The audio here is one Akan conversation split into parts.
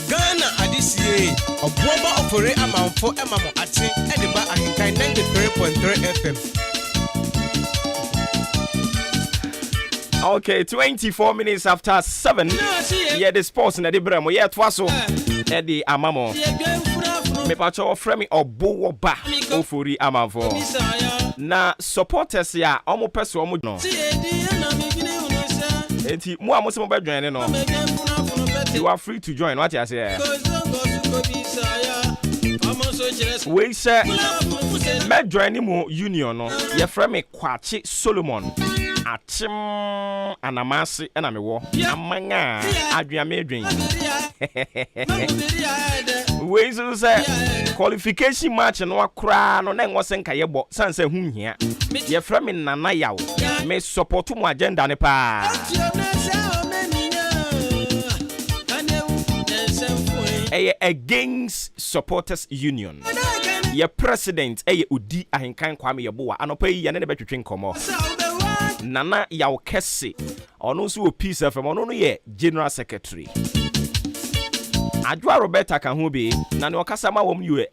Ghana adisiye Obuoba Ofori Amanfo emamo ate ediba ahinkan 93.3 FM. Okay, 24 minutes after 7. Yeah, the sports na the bremo. Yeah, twaso. Eddie Amamo. Me pacho frame Obuoba Ofori Amanfo. Na supporters ya omo peso omo no. Enti mo amo se mo be join no. You are free to join. What you say? We say me join mo union no. Ye frame Kwachi Solomon. Achim anamasi ena mewo amanga adwame adwen we so say qualification match no akra no na enwose nka yebo sanse hu hia ye frame nana yawo me support mu agenda ne pa against supporters union ye president odi ahenkan kwame yeboa anopa yi ye ne betwetwe nkomo Nana yaw kese ono so peace FM ono no ye general secretary Adwa Roberta kan ho be na ne okasa ma wom you yay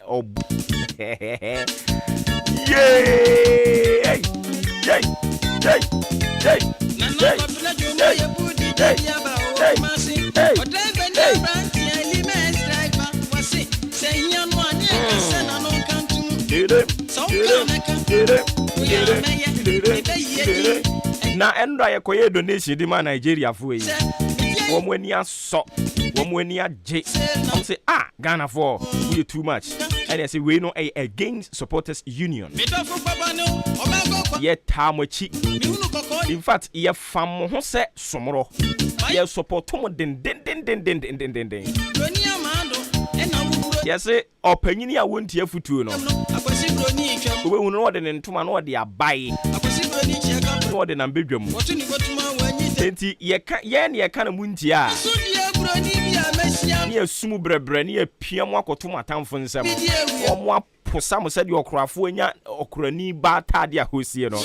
na endra ye koye donation di ma Nigeria fu yi womo ani aso womo ani age am say Ghana for we too much and I say we no against supporters union ye tamochi in fact ye fam ho se somro ye support mo den yes opanyini a wonti afutuo no we hu no de ntoma no de abai no de nambedwam enti ye ne ka na munti a ne asum brebre ne apiam akotom atamfo nsem omo aposam se de okorafo anya okorani ba tade a hosie no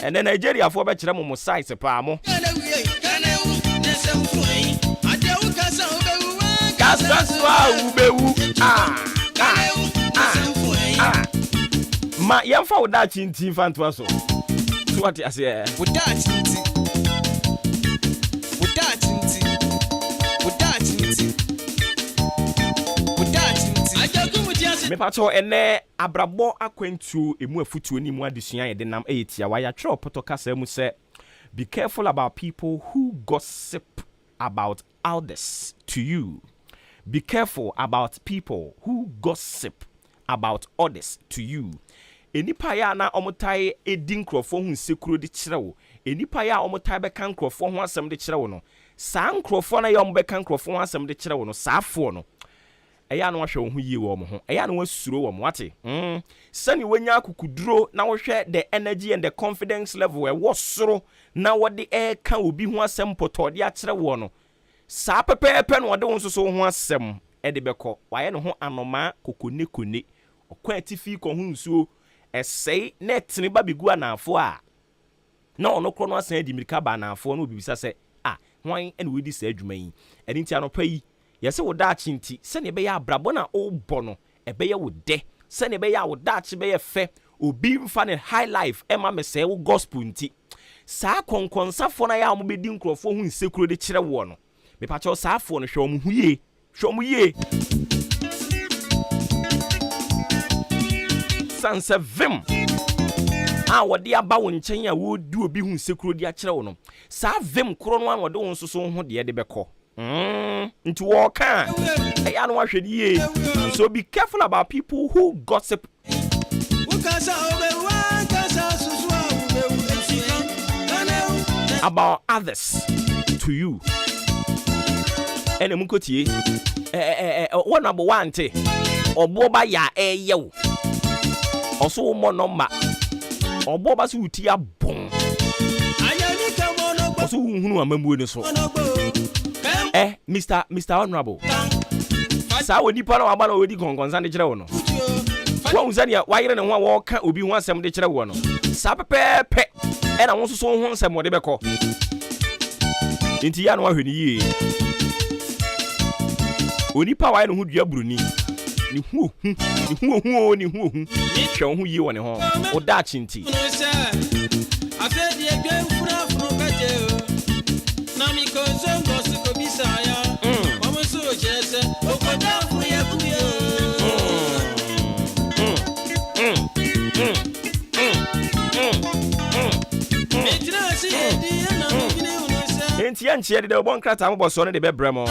ene Nigeria fo be kire mo size pa mo ma yemfa woda chinti fanto so what you say woda chinti me pato ene abrabo akwentu emu afutuo ni mu adesua ye de nam etia wa ya tro potokasa mu se be careful about people who gossip about others to you. Be careful about people who gossip about others to you. Enipa ya na omotai edi nkrofo hu nsekuro de kirewo. Enipa ya omotai beka nkrofo ho asem de kirewo no. Sa nkrofo na ya ombeka nkrofo ho asem de kirewo no. Sa afo no. Eya no ahwe ho yie wo mo ho. Eya no wasuro wo mo ate. Sani wanya akukuduro na wo hwe the energy and the confidence level e wo soro na wo de ka obi ho asem potode a kirewo no. Sa pepepe no de won so ho asem e de beko waye no ho anoma kokone okwa atifi ko hu nsuo esei netni ba begu anafo a na ono kro no asan edi mirika ba anafo no obibisa se hwan ene we di sa adwuma yi eni ntia no payi yese wo da chinti se ne be ya abrabo na obo no e be ye wo de se ne be ya wo da chi be ye fe obi mfa ne high life e ma me se wo gospel nti sa konkonsafo na ya mo be di nkrofo hu nsekuro de kire wo no me pa cho sa afo no hwe omu huye sanse vim wodi aba wo nchen a wo di obi hu nsekuro di a kire wo no sa vim kro no an wode won soso ho de de beko nti wo ka ya no ahwede ye so be careful about people who gossip about others to you. Ene munkotie one number 1 te Obuoba ya eyew oso mo no ma Obuoba so uti abon oso hunu amamuo ne so Mr. Honorable sa woni pa na waba na wodi konkonsan de kire wo no wa unzania wa yire ne ho wa ka obi ho asem de kire wo no sa pepepe e na won so ho nsem wo de beko Inti ya no ahwe ni ye. Onipa wa no hu dua bruni. Ni hu. Hwe hu ye woni ho. Oda chinti. Afedi egbe fura furu kaje o. Na mi ko zongo siko bisaya. Omo so jese, okoda fu ye kuye. Enti ya nchie de obon krata mo boso ne de bebremo.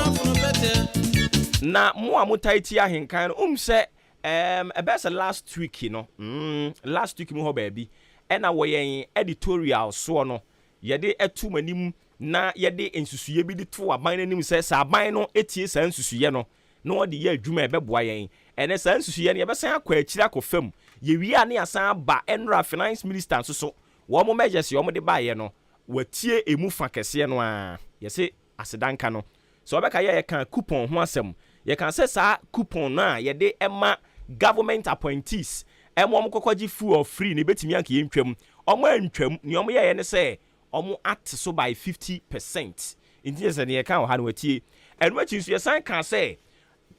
Na mo amutai ti ahenkan no se about last week no. Last week mo ho baby. Ena wo yen editorial so no. Yede etu manim na yede ensusuye bi de to aban nanim se sa aban no etie sa ensusuye no. Na wo de ye adwuma ebeboa yen. Ene sa ensusuye ne yebesan akwa akira akofam. Ye wi ane asan ba enra finance minister so. Wo mo measures yo mo de ba ye no. Watie emu fa kese no a. Yese asedanka no. So obeka ye kan coupon ho asem. Ye kan say sa coupon na ye de ema government appointees emo mkokoji full or free ne betimi anka ye ntwam omo antwam ne omo ye ne say omo at so by 50%. Inti se ne ye kan ha no watie enu achi so ye san kan say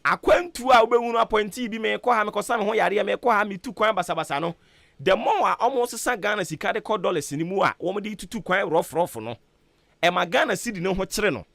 akwantu a obehunu appointee bi me ko ha me ko sam ho yare me ko ha me tu kwan basabasa no the more a omo sesa Ghana sika de $dollars ni mu a wo de tutu kwan rough no e ma Ghana cedi ne ho kire no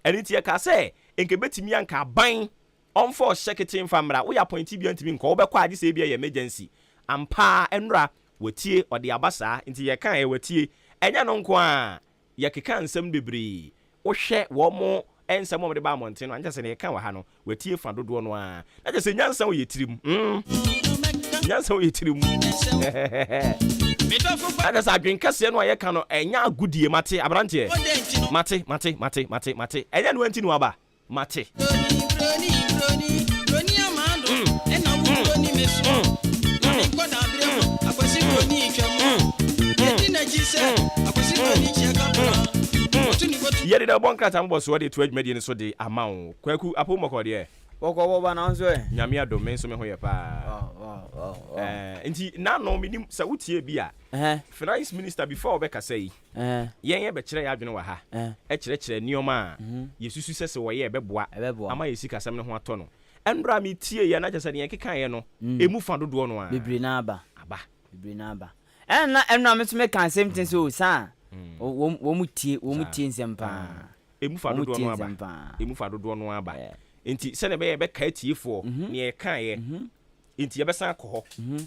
eniti ye ka say enke betimi anka ban on for secretary famra we appointee bi antimi nko obekwa ade se bia ye emergency ampa enra watie ode abasa nti ye kan e watie enya no nko a ye keka nsem bebre wo hwe wo mo ensem mo de ba monten no anja se ne ye kan wa ha no watie fa dodo no a na je se nyansa wo ye tirim nyansa wo ye tirim ada sa adwen kase no ye kan no enya agudie mate abrante mate enya no anti no aba mate yedi da bon krata mbo so de to adwumadi ni so de amawo kwaku apomoko de Woko ba na nso nyame adome nso me ho ye pa nti na no minim sa wutie bi a finance minister before obeka say yen be kire ya adwene wa ha kire nioma a yesusu sese wo ye beboa ama yesi kasam ne ho ato no endra mi tie ye na jese ne keka ye no emu fa dodo no a bebre na aba enna me to me kan same thing so sa wo mutie nsempa emu fa dodo no aba enti se ne be ka tiefo ne ye kan ye enti ye be san akọ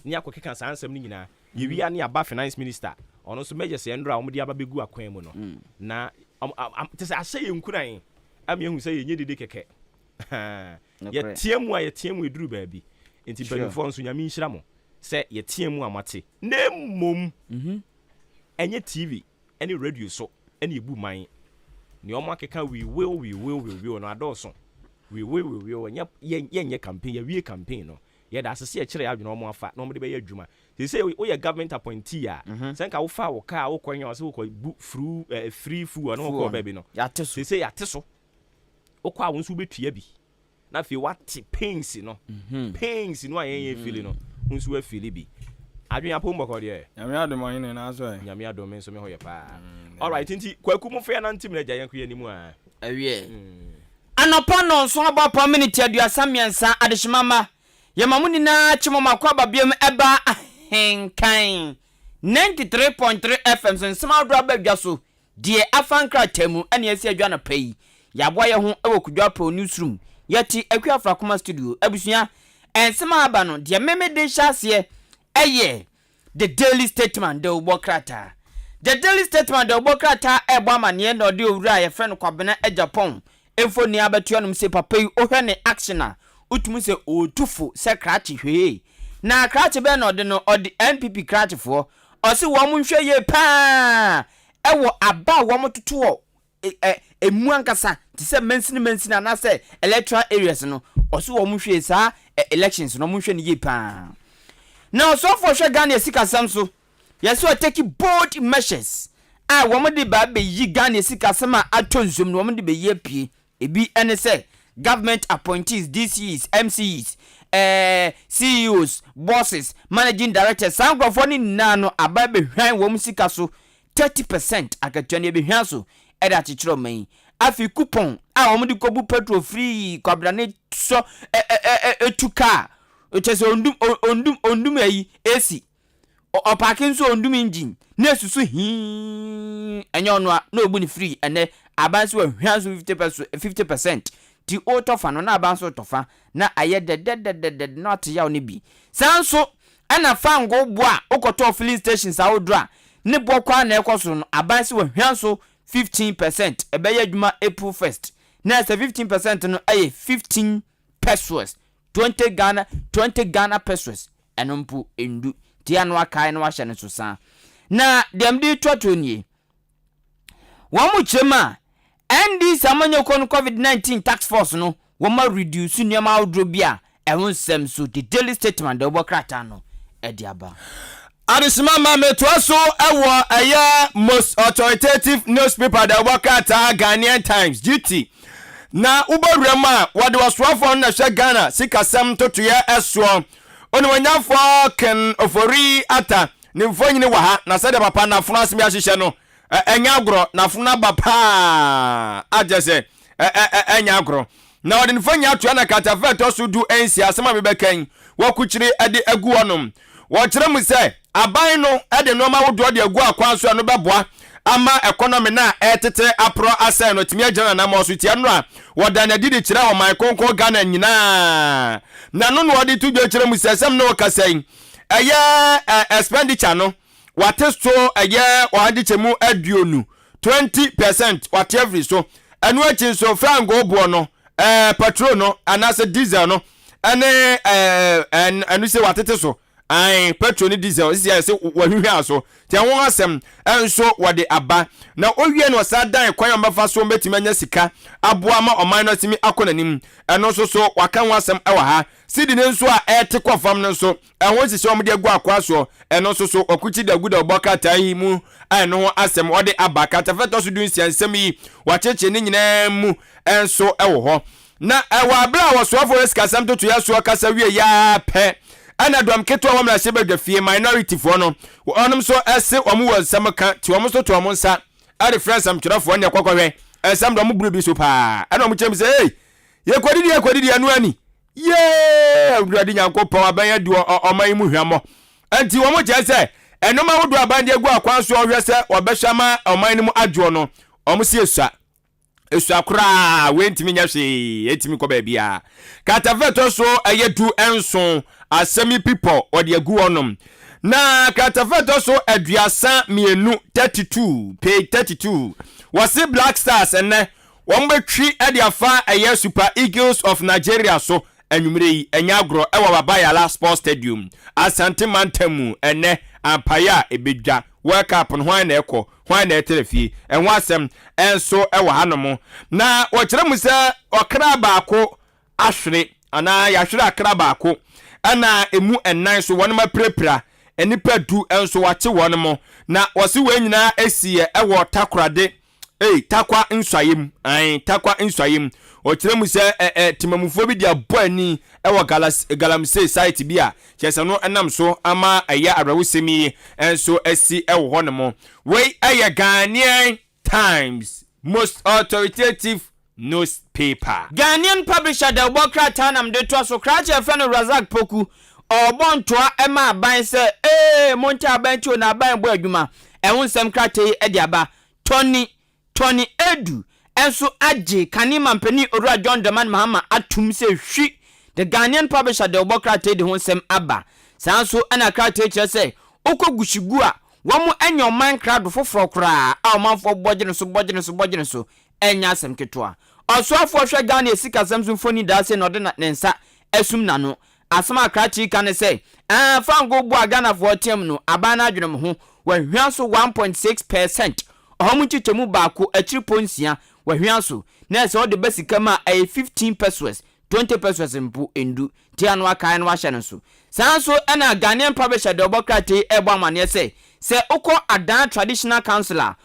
ne akọkeka san ansem ni nyina ye wi ane aba finance minister ono so meje se ndra omde aba begu akwan mu no na tese ase ye nkuran am ye hu se ye nyedede keke ye tiemu eduru baabi enti banifo nso nyame nhira mo se ye tiemu amate na mom enye tv ene radio so ene ebu man ne omo akeka we will no adoso we will yenye campaign ya wie campaign no ye da asese kire ya adwene omo afa no mo de be ya adwuma say we your government appointee a senka wo fa wo ka wo kwanya wo se wo bu free food no ko baby no ya teso say ya teso wo kwa wo nso betua bi na fe what pains no ayen feel no nso wa feel bi adwene apombo ko de nyame adom yin na so nyame adom nso me ho ye pa all right nti kwaku mu fe na ntim na gya yanko ye nimu a awie anopa no so aba pa minute aduasa miensa adehimama yemamuni na chimoma kwa babiem eba henkan 93.3 FM so nsema do abadwa so die afankra temu ene esi adwa na pai yabo ye ho ewo kudwa pro newsroom yati akwa afrakoma studio abusua ensema aba no die memede hyase eye the daily statement de obokrata the daily statement de obokrata ebo amane na ode owura ye friend kwabena e Japan enfo ni abatuanum se papai ohwe ne actiona utumu se otufu se krachi hwe na krachi be na ode no ode NPP krachi fo o se wo munhwe ye pa ewo aba wo mototo emu ankasa ti se mensini na se electoral areas no o se wo munhwe sa elections no munhwe ne ye pa na so for hwe Ghana sika samso yes we take bold measures wo mo de ba be yi Ghana sika sama atonzum no mo de be ye pie ebi ene say government appointees, DCs, MCs, CEOs, bosses, managing directors, sangrofo ni nano ababe hwan wo musika so 30% akatwane be hwan so ɛda chichiro man afi coupon a wɔn de kɔbu petrol free kwabrane so etuka ochese ondum ayi AC ɔpake nso ondum engine na esusu enye ono a na obu ni free ene abansi wa hwanso 50% ti otofa no na abanso tofa na aye de not yaw ne bi sanso ana fango bo a okoto filling stations a odra ne bokwa na ekoso no abansi wa hwanso 15% ebeye adwuma April 1st na 15% no aye 15 pesos 20 Ghana pesos enompu endu ti anu akai na wa hye ne so san na dem di twotwo nie wamu chema ndi samanyo kon COVID-19 tax force no wama reduce niam awdro bia ehun sem so the daily statement de obokrata no ediaba Adisima ma metwaso ewo aya most authoritative newspaper de obokrata Ghanaian Times GT na ubawrem a wode waswafo na hwe Ghana sikasem totoye eso oni wanyafo Ken Ofori ata ne mfonyine wa ha na sede papa na funu asemi ahihye no enya agro na funu bapa ajese enya agro na wode mfonya atua na katafe to so du ensi asema bebekan wakuchiri ade agu onom wo kire mu se aban no ade no ma wodo de agu akwan so no beboa ama economy na etete apro asai no timi agina na mo so tia no a woda na didi kire wo man konko Ghana nyina na no no wode tu kire mu se sem no kasai expenditure no wate so wade chemu aduonu 20% whatever so anu achi so frango bo no petrol no anase diesel no ane anu se watete so ai petrol ni diesel isi se wahwehwa so ti won asem enso wade aba na owie no sa dan kwan mafa so betimi anya sika aboa ma oman no timi akonanim eno so waka won asem ewa ha sidi ne nso a ete kwafam no so ehon sisi omde agu akwa so eno so okuchi da guda oboka tai mu eno asem ode aba katafeto so dun siansem yi wacheche ni nyina mu enso ewo ho na ewa bra wo so afo sikasam to ya so kasa wie ya pe ana dom keto wa mra se bedwafie minority fo no onom so ese omu wo nsam ka ti omu so to omu nsa a reference am kyerafo ne kwakọhwe esam dom buru bi so pa ana omu chem se hey ye kwadidi anu ani ye awurade nyankopon abanya du oman mu hwamo anti wo mo je se enoma wodo abande agu akwan so ohwe se obehwama oman mu adwo no omu si esu akura wentimi nya hwe etimi ko ba bia katafeto so ayedu enso asemi people odi agu onom na katafeto so aduasa mienu 32 page 32 wasi Black Stars ene won betwi ediafa aye Super Eagles of Nigeria so anwumre yi enya agro ewa Babayala Sports Stadium Asante Mantamu ene ampaya ebedwa World Cup no hwan na ekọ hwan na etelefie enwa asem enso ewa hanom na wokire mu se okra baako ahwere ana ya hwere akra baako ana emu enan so won ma prepra enipa du enso wache won mo na wose wenyina esie ewo takorade takwa nswayem takwa nswayem okire mu se timamufo bi dia boani ewo galamsey site bi a chese no enam so ama aya arawusemi enso esi ewo honom we aya Ghanaian Times most authoritative newspaper Ghanaian publisher de Obokra Tanam de to so krache feno Razak Poku obontoa ema aban se monta aban cho na aban bo adwuma ehun sem krache ediaba Tony Edu enso age kanima mpani Ora John Daman Mahama atum se hwi the Ghanaian publisher de Obokra de hun sem aba sanso ana krache che se okogushigugu a wamu enyo man crowd foforo kra a omanfo bojene so enya asem ketwa oso afo hwe Ghana esika samsung phone da se no de na nsa asum nano asema krachi kan se fango bu Ghana for team no abana adwenem ho wahwiaso 1.6% ohomu chichemu baako achiri ponsia wahwiaso na se ode basika ma 15 pesos 20 pesos mpu endu ti anu aka no ahye no so sanso ana Ghanaian publisher de Obokra te ebo amane se uko adan traditional councilor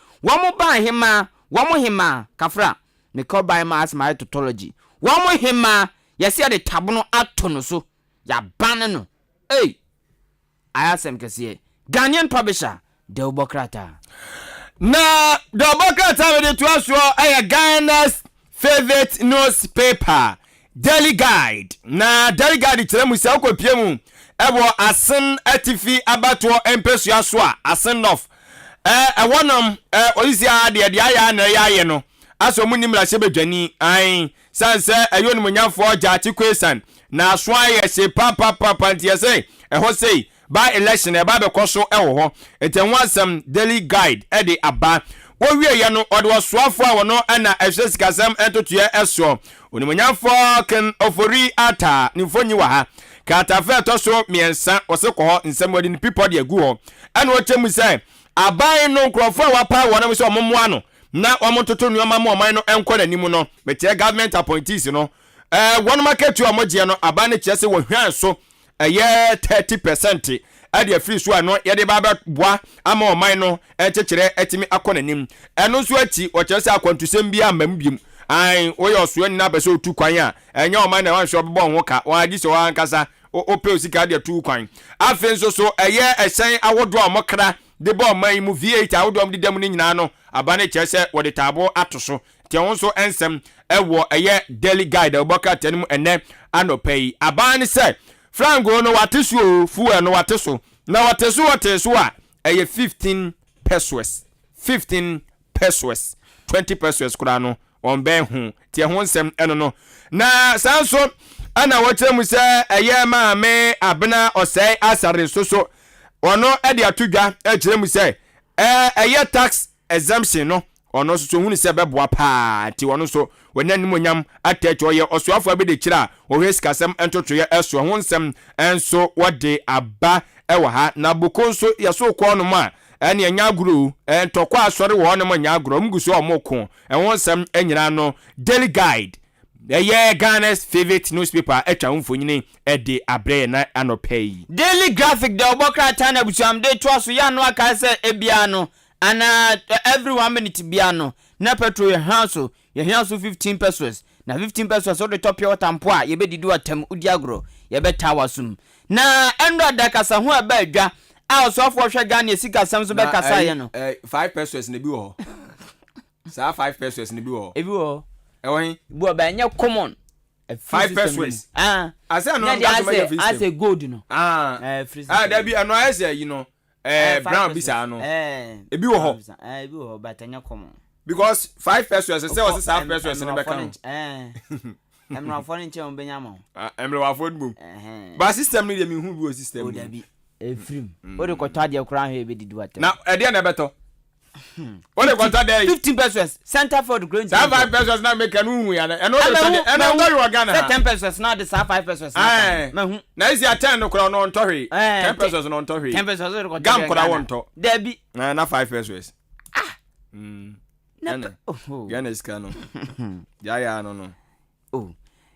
wamu hima kafra me call by mass my tautology wamu hima yesi de tabono ato no so ya ban no ayasem kese Ghanaian publisher de Obokra ta Na the Obuoba time de to aso Ghana's favorite newspaper Daily Guide. Na Daily Guide kyerɛ mu sɛ okopie mu ɛwɔ asen atifi abato empesu aso a asen of ɛwɔnom oyisia de aya na ya no aso mu nimla hye bedwani an sanse ɛyɛ onimonyafo Gyachi Kwesan na aso ayɛ se papa ntie sɛ ɛhɔ sei by election eba be koso ɛwɔ hɔ etenwo asɛm Daily Guide ɛde aba wo wie ye no ɔde wɔsoafo a wɔno ɛna ɛhwɛ sikasɛm ɛntotoɛ ɛso onimonyafo Ken Ofori ata nimfonyi wa ha katafe ɛtɔso miensa wɔse kɔ hɔ nsɛm wɔde ni people de agu hɔ ɛna wɔkyɛ mu sɛ aban no nkrɔfo a wapa wɔn sɛ ɔmomoa no na ɔmototo nneɔma ma ɔman no ɛnkɔ n'anim no metie government appointees no wɔn maketu a wɔgye no aban no kyerɛ sɛ wɔhwan so 30% ade afiri so ano yede ba boa ama oman no kyekere etimi akɔ nanim eno so ati o kyerɛ sɛ akwantusɛm bi amam biem ai wo yɛ ɔsoa ni na bɛ sɛ otu kwan a ɛnyɛ oman na wan hwɛ bɔ ho ka wa agi sɛ wa ankasa o pe osika de tu kwan afen nso so ɛyɛ ɛhyɛn awodo a mokra de bɔ oman mu V8 awodo am de dam ni nyinaa no aba ne kyerɛ sɛ wɔde taabo ato so tie ho so ensɛm ɛwɔ ɛyɛ Daily Guide Obuoba tanim ene anopai aba ne sɛ Frango no wateso fuel no wateso na wateso a 15 pesos 20 pesos kura no on ben hu tie ho nsɛm ɛno no na sanso ana wɔkyerɛ mu sɛ ɛyɛ maame abena ɔsɛe asare so ɔno ɛde atodwa ɛkyerɛ mu sɛ ɛyɛ tax exemption no ɔno so hunu sɛ bɛboa paa ti ɔno so wɔnyanim onyam atɛkyɛ ɔyɛ ɔsoafo abɛde kyerɛ a ɔhwɛ sikasɛm ɛntotoyɛ ɛso ho nsɛm ɛnso wɔde aba ɛwɔ ha na boko nso yɛso kɔ no mu a ɛne nya aguro ɛntɔkɔ asɔre wɔ no mu nya aguro mugu so ɔmoko ɛho nsɛm ɛnyina no Daily Guide ɛyɛ Ghana's favorite newspaper ɛtwa ho mfonyini ɛde abrɛ na anɔpɛ yi Daily Graphic da Obuoba ta na busuam de to aso ya no aka sɛ ebia no ana every 1 minute bia no na petrol ye hanso 15 pesos na 15 pesos so de top your tampo a ye be didi watam udi agro ye be tawasum na endo da kasa ho aba adwa a so afo hwe Ghana sika sam so be kasa ye no 5 pesos na bi wo sa 5 pesos na bi wo e bi wo hin bu ba nya common 5 pesos ase no ase gold no da bi ano ase you know brown bisa no ebi wo ho ebi wo but anya common because 5 pesos say was 5 pesos no be kan emra for nche on benya ma emra wa for bum ba system ni de mi hu bi o system o da bi efrim o de kota de kura he be didu atem na e de na beto o de kota de 15 pesos center for the green 5 pesos na make an hu ya na e no de e no go you Ghana 10 pesos na de 5 pesos na hu na isi attend no kura no ntohwe 10 pesos no ntohwe 10 pesos o de kota gam kura won to da bi na 5 pesos Ghana is canon. Ya no. Oh.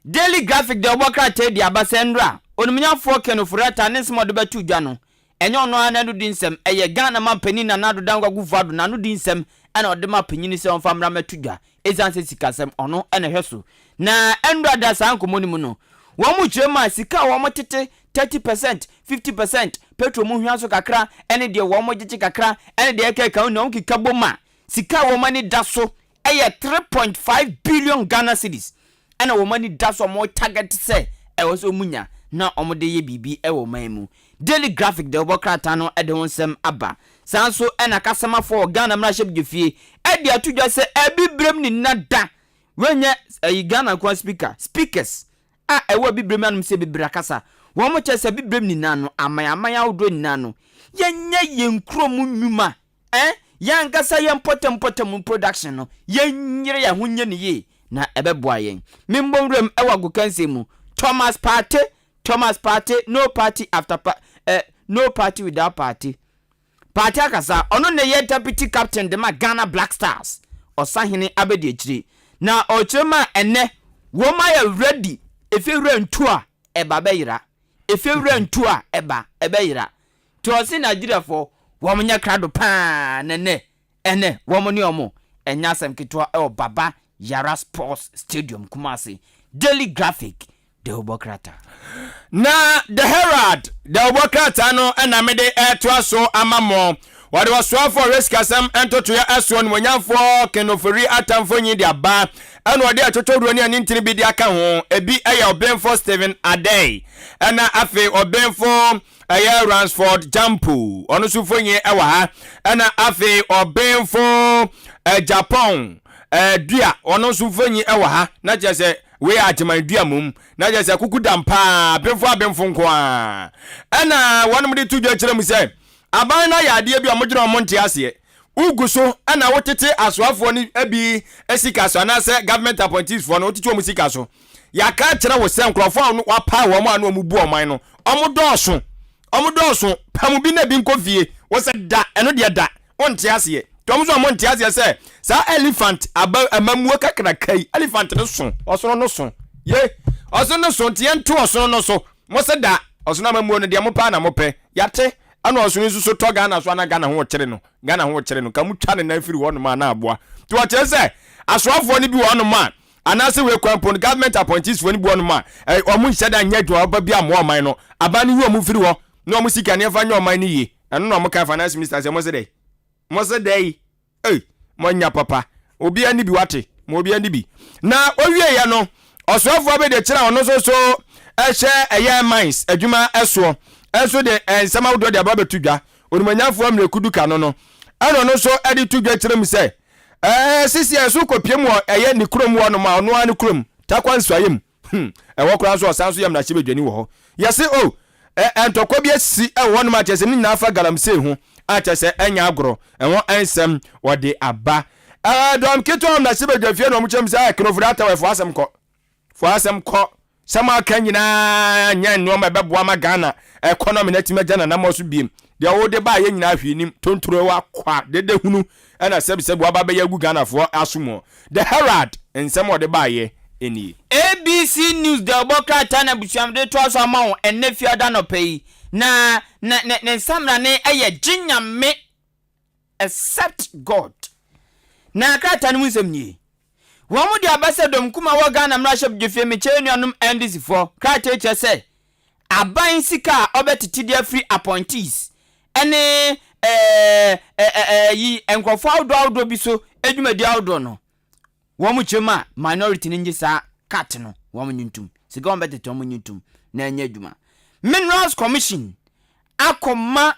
Daily Graphic the Obuoba te di abasendra. Onumunyafo Ken Ofori ata ne nsemo de betu dwa no. Enye ono anadu di nsem eye Ghana man pani na nadu dangwa guvado na no di nsem ana ode ma panyini se onfa mra metu dwa. Ezanse sikasem ono ene hweso. Na endra da san komoni mu no. Wo mu chema sika wo mo tete 30%, 50% petrol mu hwanso kakra ene de wo mo gichi kakra ene de ekeka no nkika boma. Sika wo mani daso eye 3.5 billion Ghana cedis ana wo mani daso mo target se e wo so munya na omode ye bibi e wo man mu Daily Graphic de Obuoba ta no e de wonsem aba sanso ena kasama for Ghana mra shebgefie e de atudwa se e bibrem ni nada wenye Ghana kwa speakers e wo bibrem anum se bibra kasa wo mo che se bibrem ni nano amaya odo ni nano yenye yenkro mu nnuma Yankasa yempotem production no yenyire ya hunye ni ye na ebeboa yen mimbomrem ewa gukanse mu Thomas Party no party after no party without party akasa ono ne ye deputy captain de ma Ghana Black Stars osahene abedi echiri na ochema ene wo ma ya ready efewre ntu a eba beyira efewre ntu a eba ebeyira to osi Nigeria for womunya krado pa nene ene womuni omo enya sem kitwa e baba Yara Sports Stadium Kumasi Daily Graphic de Obuoba na the Herald the Obuoba no na mede to so amamo wade wasoafo risk asem entoto ya eso no wanyafo kenofori atamfo nyi de aba ena wade atotoduro ne antini bi de aka ho ebi eya obenfo Steven Adey ena afi obenfo eya Ransford Jampu ono sufo nyi ewa ha ena afi obenfo Japan dua ono sufo nyi ewa ha na jese we ajeman dua mum na jese kuku dampa benfo nko a ena wonom de tudwa kire mu se aban na yade bi omodwere omonte ase uguso ana wotete asoafo ni abi esika so na se government appointees for no wotete omu sika so yaka kire wo se nkrofo no wapa wo ma no omubu oman no omodoso pamu bi na bi nkofie wo se da eno de da wonte ase tom so omonte ase se sa elephant amamuo kakra kai elephant no so osono no so ye osono no so tie nto osono no so mo se da osono amamuo no de mo pa na mo pe yate ana osono so to Ghana so ana Ghana ho kire no ka mutwa ne na firi ho no ma na aboa to wa kire se asoafo ni bi ho no ma anase we kwampo government appointees fo ni bi ho no ma omu nhyɛ da nya dwa ba bi amo oman no abani wi omu firi ho na omu sika ne fa nya oman ni ye ɛno na omu kan finance minister se mo se dai mo nya papa obi ani bi wate mo obi ani bi na owie ya no asoafo be de kire ono so ɛhyɛ ɛyɛ mines adwuma ɛso de ensama wodo de ababa tudwa onumanyafo amrekudu ka no ano no so edi tudwa kire mu se sisi eso kopiem wo ɛyɛ ni krom wo no ma ono ani krom takwa nsuayem ɛwɔ kora so osanso yam na hye bedwani wo ho yɛse entokwa bi asi ɛwɔ no ma kyese ni na afa galamse ho a kyese enya agoro ɛwɔ ensem wode aba dom keto na hye bedwafie no mu kyem se kenofura atawe fo asem kɔ sama kan nyina nya nneoma beboa ma Ghana economy na tima jana na moso biem de wo de ba ye nyina hwenim tontoro wa kwa dede hunu na sebisebu aba be yagu Ghana fo asomo the Herald ensem wo de ba ye eni ABC News de oboka tana busuam de to aso amawo enne fiada no pei na samra ne eye ginyame except God na krata no musem ni Wamu di ambassador kuma wa Ghana mrashop jefie meche nuanum NDC for krate che se aban sika obetiti dia free appointees ene yi enkrofo awdo bi so edwumadi awdo no wamu chema minority ninje sa cat no wamu nyuntum sika obetiti wamu nyuntum na enya adwuma Minerals Commission akoma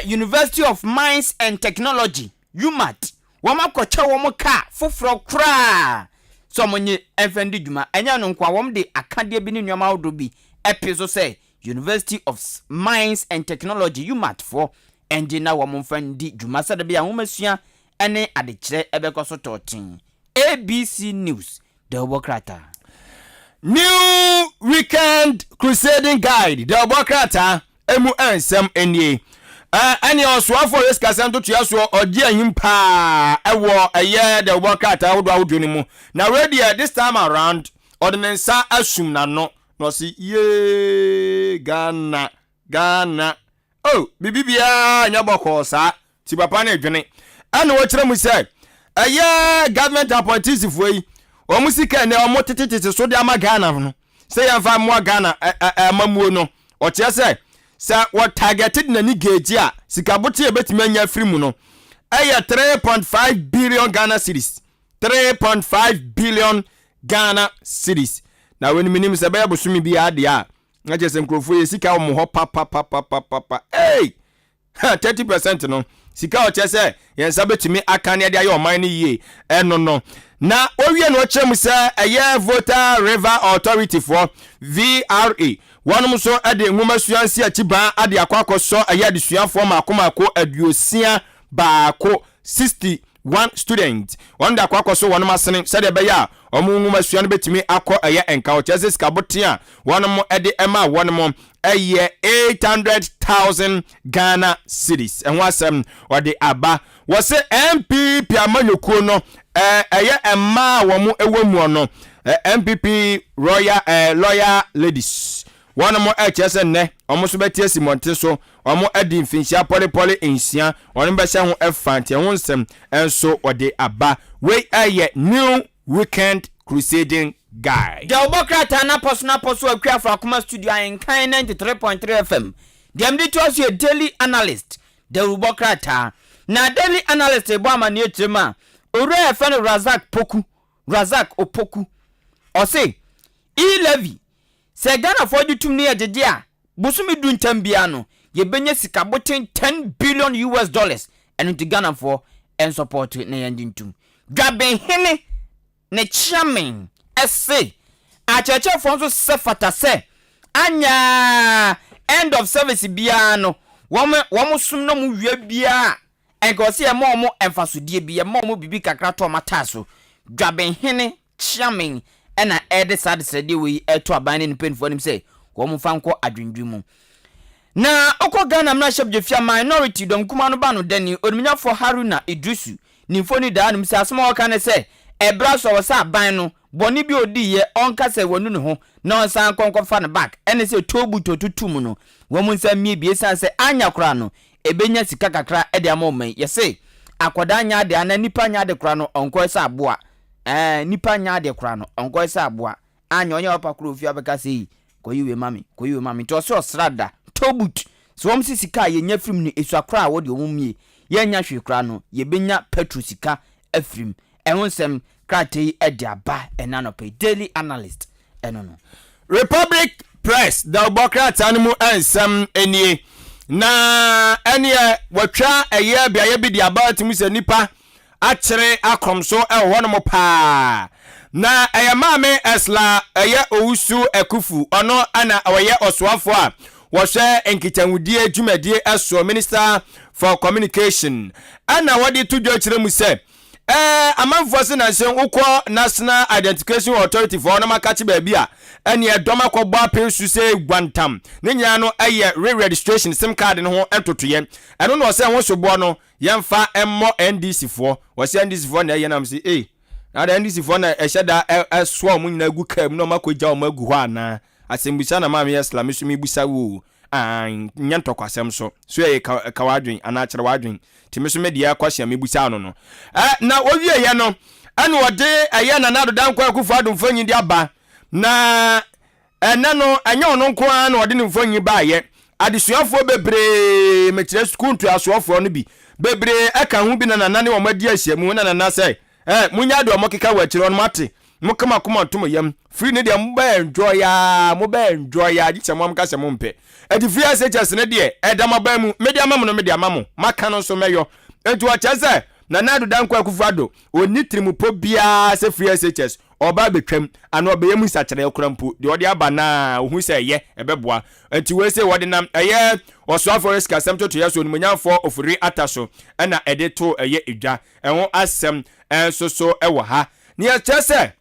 University of Mines and Technology UMAT wama kocha womo ka foforo kra so monye enfendi djuma enya no nkwa wom de akade bi ne nneoma wodo bi episo say University of Mines and Technology UMAT for engineer wom mfendi djuma sada bia womasua ene adekire ebekoso totin ABC News the Obokrata New Weekend Crusading Guide the Obokrata emu ensem enie ani osuafo riska santo tuaso ogie ahim pa ewo eye de workata wodo ni mu na radio this time around ordinance asum na no si ye Ghana bibibia nya boko sa ti papa na edwene ana wo kire mu say eye government appointees foi o musika ne o motetete so de ama Ghana no say yamfa mo Ghana amamuo no o kire say sa what targeted na ni geji a sikabote ebetimi anya free mu no aya 3.5 billion Ghana cedis 3.5 billion Ghana cedis na when minim se be bosumi bi ade a na jese nkrofo ye sika mo ho pa 30% no sika o chese yen sa betimi akane ade aye oman ni ye no na owie no chrem se eye voter river authority for VRA wanum so ade nwoma suansi achiba ade akwakoso aya de suanfo makomako aduosia baako 61 student wanda akwakoso wanum asene sede be ya omu nwoma suan betimi akọ aya enka o chese skabotia wanum ade ema wanum eye 800,000 Ghana cedis enwa asem wade aba wose MPP amanyokuo no eye emma womu ewomu no MPP lawyer ladies one mo chese ne omo so betie simonte so omo adi mfinhia polepole ensia one be hye ho efante ho nsem enso ode aba we aye New Weekend Crusading Guide the Obokrata na poso akwa fra kuma studio en kan 93.3 FM dem dey to us your daily analyst dawubo krata na daily analyst ebo amane ekyema ore efe no Razak Opoku o say e-levy se Ghana for jutum ne yegege a busumi du ntambia no ye benya sika boten $10 billion enu to Ghana for en support na yandintum dwaben hene ne chairman ese a cheche for so sefata se anya end of service bia no womo sum no mu wia bia enko se e mo emfasodie bia mo bibi kakra to mataso dwaben hene chairman ena ede sadisede we eto aban ne penfo nim se womo fanko adwendwemu na okọ Ghana mna shebje fia minority dom kuma no ba no dani oduminya for Haruna Idrisu ni foni da anum se asoma waka ne se ebra so wo sa ban no boni bi odi ye onka se wonu ne ho na onsan konkọ fa ne back ene se tobu totutum no wo mun sa mie bie san se anya kora no ebenya sika kakra ede amomman ye se akoda anya de ana nipa anya de kora no onko sa aboa nipa anya de kora no onko sa aboa anya onye opa kro ofia beka se koyiwe mami to so srada tobut so wom sika ye nya film ni esu akra wo de omumie ye nya hwe kra no ye benya petro sika afrim ehonsem kratei ede aba enanope daily analyst enono Republic Press the Obokrat animu ensem enie na enie watwa eye bia ye bi de aba timu se nipa akere akromso ehwo no mo pa na eye maame esla eye owusu ekufu ono ana oye oswafo a wose enkitanwudie dwumadie eso Minister for Communication ana wadi tudwo kire mu se amanfo se na hyen ukọ National Identification Authority for na makachi ba bia ene edoma kwọgbo apensu se gwantam ne nya no eye re-registration sim card no ho entotoye eno no se ho sobo no yemfa emmo NDC fo wose NDC fo na eye nam se na da NDC fo na eheda eso mu nyina gu kam no makogya o magu ho ana asembusa na maame Islam so mi busa wo nyantokwasem so ye kawadwen ana akere wadwen timiso media kwahia mebusa no na owie ye no ane wode eye na nado dan kwa kufu adum fanyi di aba na ene no anya ono nko an wode ne fanyi ba ye adesuafo bebre metire school to asuafo no bi bebre aka hu bi na nane wo madi ahyiamu na nana sai munya do mokeka wa akire on mate mukama kuma ntomo yam free ne dia enjoy ya gicha mo amka se mo mpe edi free SHS ne dia edama ba mu media mamu no media mamu maka no so meyo entu a chese na nadu dan kwa kufado oni trimupo bia se free SHS oba betwam ana oba yemu sakere okurampo de odi aba na ohu se ye ebeboa entu we se wodi nam eye oso forest kasem to yeso onimanyafo ofuri ataso na ede to eye edwa enwo asem enso ewo ha ni a chese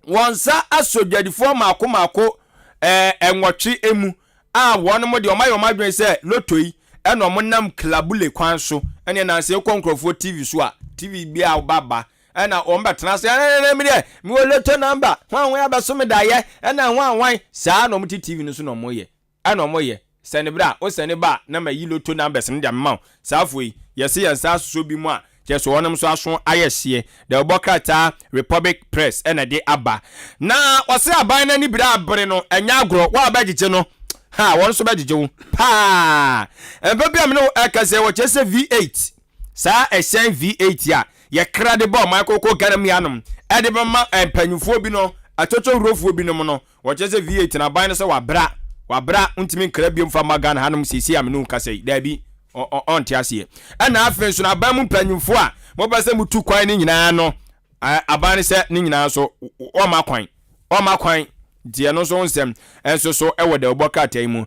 wonsa asodwadifo maako enwotwe emu a wono mo de omayomadwen se lotoi eno mo nam klabule kwan so ene na se konkrofo TV so a TV bia baba ena ombetena se mi de mi wo loto number hwan abeso me da ye ena hwan saa no mo TV no so no mo ye ena mo ye sene bra o sene ba na ma yi loto numbers ne de ma saa foi yesi yansa so bi mu a jeso wonem so aso ayehye the Obokrat Republic Press ena de aba na wose aban na ni bira abre no enya agro wa abagije no ha won so bagije wo pa bebe am no akase wo chese V8 sa ehyen V8 ya ye kra de bo makoko garam yanom e de ba ma panyufo bi no atocho rofuo bi no no wo chese V8 na aban no se wabra untimi kra bi mfa magana hanum sisi am no kase da bi on tiasie ana afen so na aban mu panyumfo a mo ba se mutu kwan ni nyina no aban se ni nyina so o ma kwan die no so nsem enso so ewo de Obokrat ayimu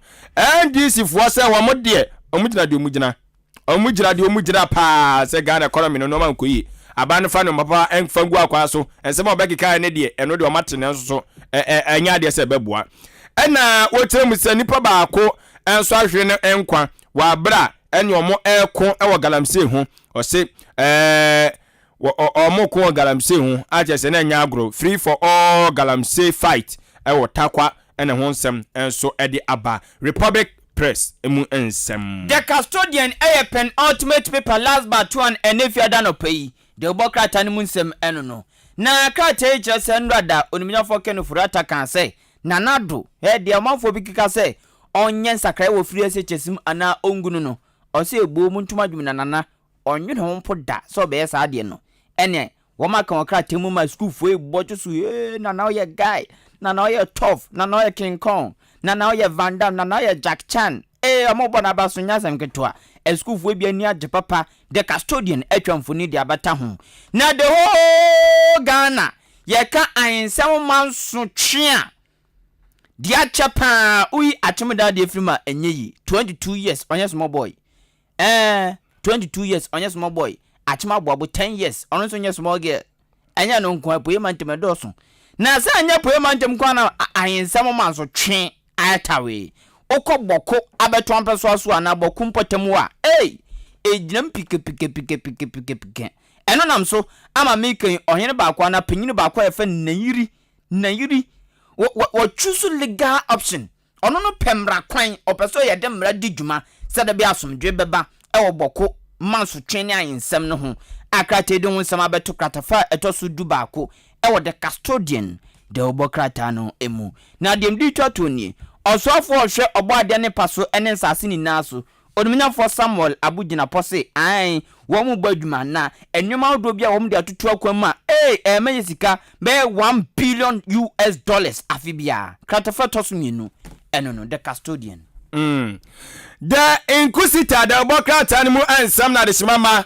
NDC fo se wo mo de omugina de omugina pa se Ghana economy no ma nkoyi aban fa no papa enfangu akwa so ensem obekeka ne de eno de o matene enso so enya de se beboa ena wotiremu se nipa baako enso ahwe ne enkwa wa bra eni omo eko ewo galamse hu o se omo ko galamse hu achese na nya agro free for all galamse fight ewo takwa ene ho nsem enso ede aba Republic Press emu ensem the custodian pen ultimate paper last but one enefia da no pay the Obokrat animu nsem eno no na krata chese nrada onimnyafo kenu furata kan se nanado de amanfo bi kika se onye nsakrai wo free SHS ana ongunu no ɔsɛ ebuo mu ntoma dwum na nana ɔnwene ho mpo da sɛ ɔbɛyɛ saa deɛ no ɛne wɔma ka wɔkra temu ma school fo ebɔ so nana ɔyɛ guy nana ɔyɛ tough nana ɔyɛ king kong nana ɔyɛ van dam nana ɔyɛ jack chan ɔmo bɔ na ba so nya asɛm ketewa school fo bi ani agye papa the custodian atwa mfoni de abata ho na the whole Ghana yɛka ayensɛm man so twea dia chapa uyi atemda de frima enye yi 22 years onye small boy 22 years onye small boy achima boabo 10 years ono so nye small girl enya no nko apoye mantem edoso na sa anya apoye mantem kwa na ayensam man so twe ayatawe okoboko abeto ampeso aso ana boku mpotem wa ejinam pike eno nam so ama meken ohene ba kwa na panyini ba kwa efa nayiri what choose legal option ono no pemra kwan opeso ye de mra di dwuma se da bi asomdwe beba e wo boko manso twene ayensam no ho akrate de ho nsam abeto kratafa etoso du baako e wo de custodian de obokrata no emu na dem di toto ni osofo ohwe obode ne paso ene nsase ni naso odumnyafo Samuel abugina pose ai wo mu badwuma na enwema odo bia wo mu de atoto akwam a eme sika be $1 billion afibia kratafa toso mienu eno no the custodian the inquisitor the obokrata ni mu ansam na de shimama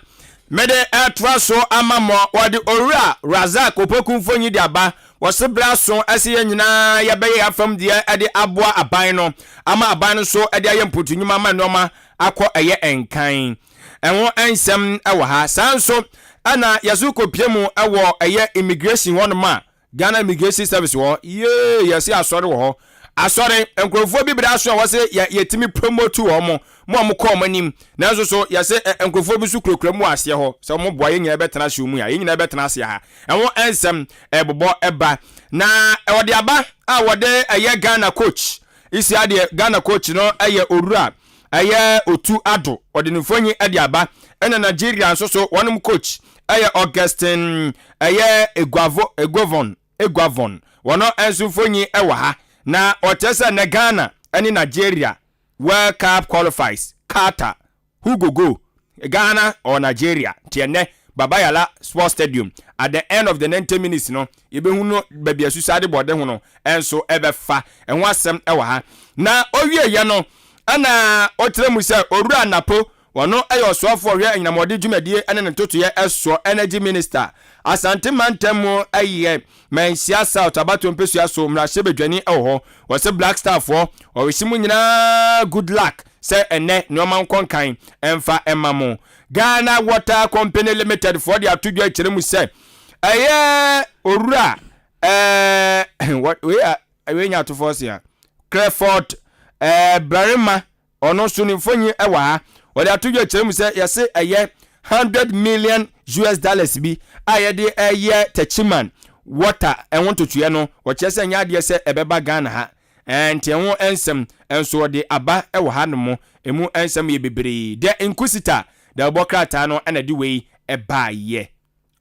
mede atraso amamo wode owura Razak opokunfo nyi de aba wose braso asiye nyina ya beye afam de ade aboa aban no ama aban no so ade ayempotu nyuma ma noma akọ eye enkan enwo ansam ewo ha sanso ana yasuko piemu ewo eye immigration won ma Ghana Immigration Service wo yesi asori wo asori enkrofo bi bra so wose yetimi promote wo mo ko manim nanso so yese enkrofo bi su krokra mu ase ho so mo boye nya betena hye mu ya nyina betena ase ha enwo ensem ebobo eba na wode aba a wode eye Ghana coach isi ade Ghana coach no eye Owura eye Otu Ado wode nfonyi ade aba ena Nigeria so so wonum coach eye Augustine eye Egwavon wono enso mfonyi ewa ha na otesa na Ghana ani Nigeria World Cup qualifies Qatar who go Ghana or Nigeria tiene Babayala Sports Stadium at the end of the 90 minutes no yebehu no baby asusade bode ho no enso ebefa enho asem ewa ha na owie ye no ana otremu se Owura Napo wono ayo soafo hwe anyamode dwumadie ene ntoto ye eso energy minister asante mantemu aye mensia south abato mpesu aso mrahye bedwani ewo wose black star for owisimu nyina good luck say ene noma nkonkan emfa emamo Ghana Water Company Limited for the atudwa kiremu say aye Owura what we nya to force ya Creford Barima ono suni mfonyi ewa ha wode atudwa kiremu say yase aye $100 million bi ayede eye Techiman water enwo totuye no wo chese nya de se ebeba Ghana ha enti enwo ensem enso de aba ewo ha no mo emu ensem ye bebre de inquisitor de obokrata no ena de wei eba ye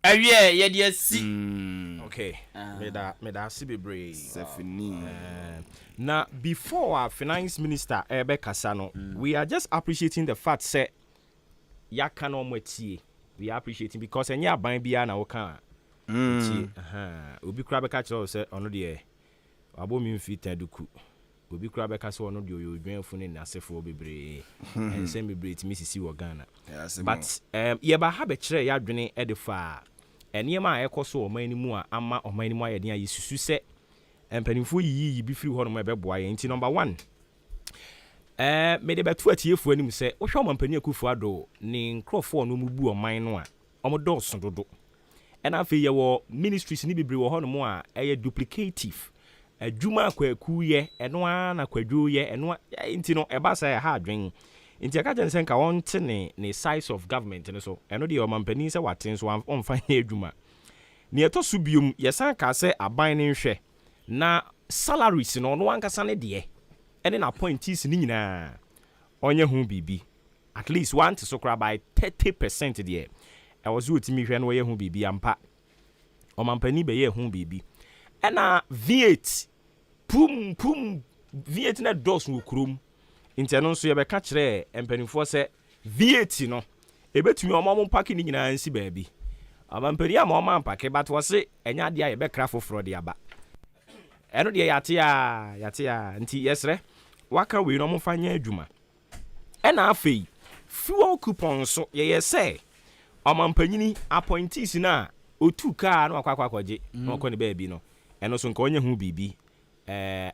awie ye de asi okay me da si bebre Sefini na before our finance minister ebe kasa no we are just appreciating the fact say yaka no mwetie we are appreciating because enya aban bia na wo kan obi kura beka kire se ono de abo mi mfita duku obi kura beka se ono de oyodwenfo ne nasefo bebre ensem bebre ti misisi wo Ghana but ye ba ha be kire ya dwene edefa enema a ekoso omanimu a ama omanimu ayede ayi susu se empanimfo yi bi firi ho no mebeboa ye nti number 1 me de betu atiefu anim se wo hwe omampani akufu ado ne nkrofo no mubu oman no a omodoso dodo ena afi ye wo ministries ni bibre wo ho no mo a eye duplicative adwuma akwaku ye eno a na kwadwo ye eno nti no eba sa ha adwen nti aka jensen ka wonte ne size of government ne so eno de omampani se waten so onfa ye adwuma ne eto so biom yesan ka se aban ne nhwe na salaries no no ankasa ne de ene na appointees ni nyina onye hu bibi at least one to sokra by 30% there I was utimi hwe no ye hu bibi ampa omampani be ye hu bibi ena V8 pum V8 na dos no krum inteno nso ye be ka kire empanifo se VAT no ebetumi omo mpake ni nyina nsi baabi amampani ama omo mpake but wose enya de aye be kra foforo de aba eno de yate a nti yesre waka we no mo fanya adwuma ena afei fuel coupon so ye say amampanyini appointees na otu car no akwaje no ko ne baabi no eno so nka onye hu bibi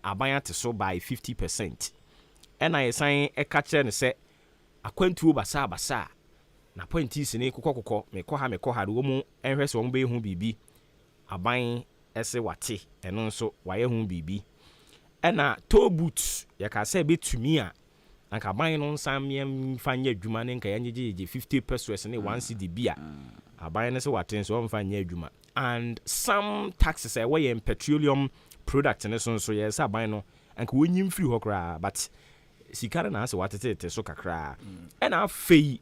abanya te so by 50%. Ena yesan eka ne se akwantuo basa na appointees ni kokokoko mekɔ ha wo mu enhwɛ se wo be hu bibi aban ese wate eno nso waye hu bibi ena toll booth ye ka se betumi a anka aban no nsamye fanya adwuma ne nka yanyegye 50 pesos ne 1 cedi bia aban ne se wate nso mfanya adwuma and some taxes were in petroleum products ne so ye se aban no anka wonyim free ho kra but sikara na ase watete so kakra ena afei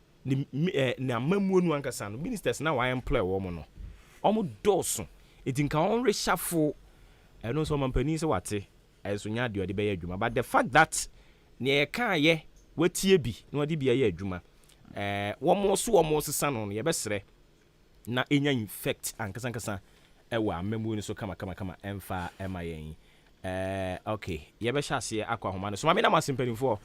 na mamuo nu ankasa no ministers na wa employ wo mo no omo doso etinka on reshafo eno so mampani se wate eso nya de ode be adwuma but the fact that ne e kan ye watie bi na ode bi ye adwuma wo mo sesa no ye besere na enya infect ankasa ewa mamuo ni so kama emfa ema yen okay ye be hyase akwa homa no so ma me na masimpanifo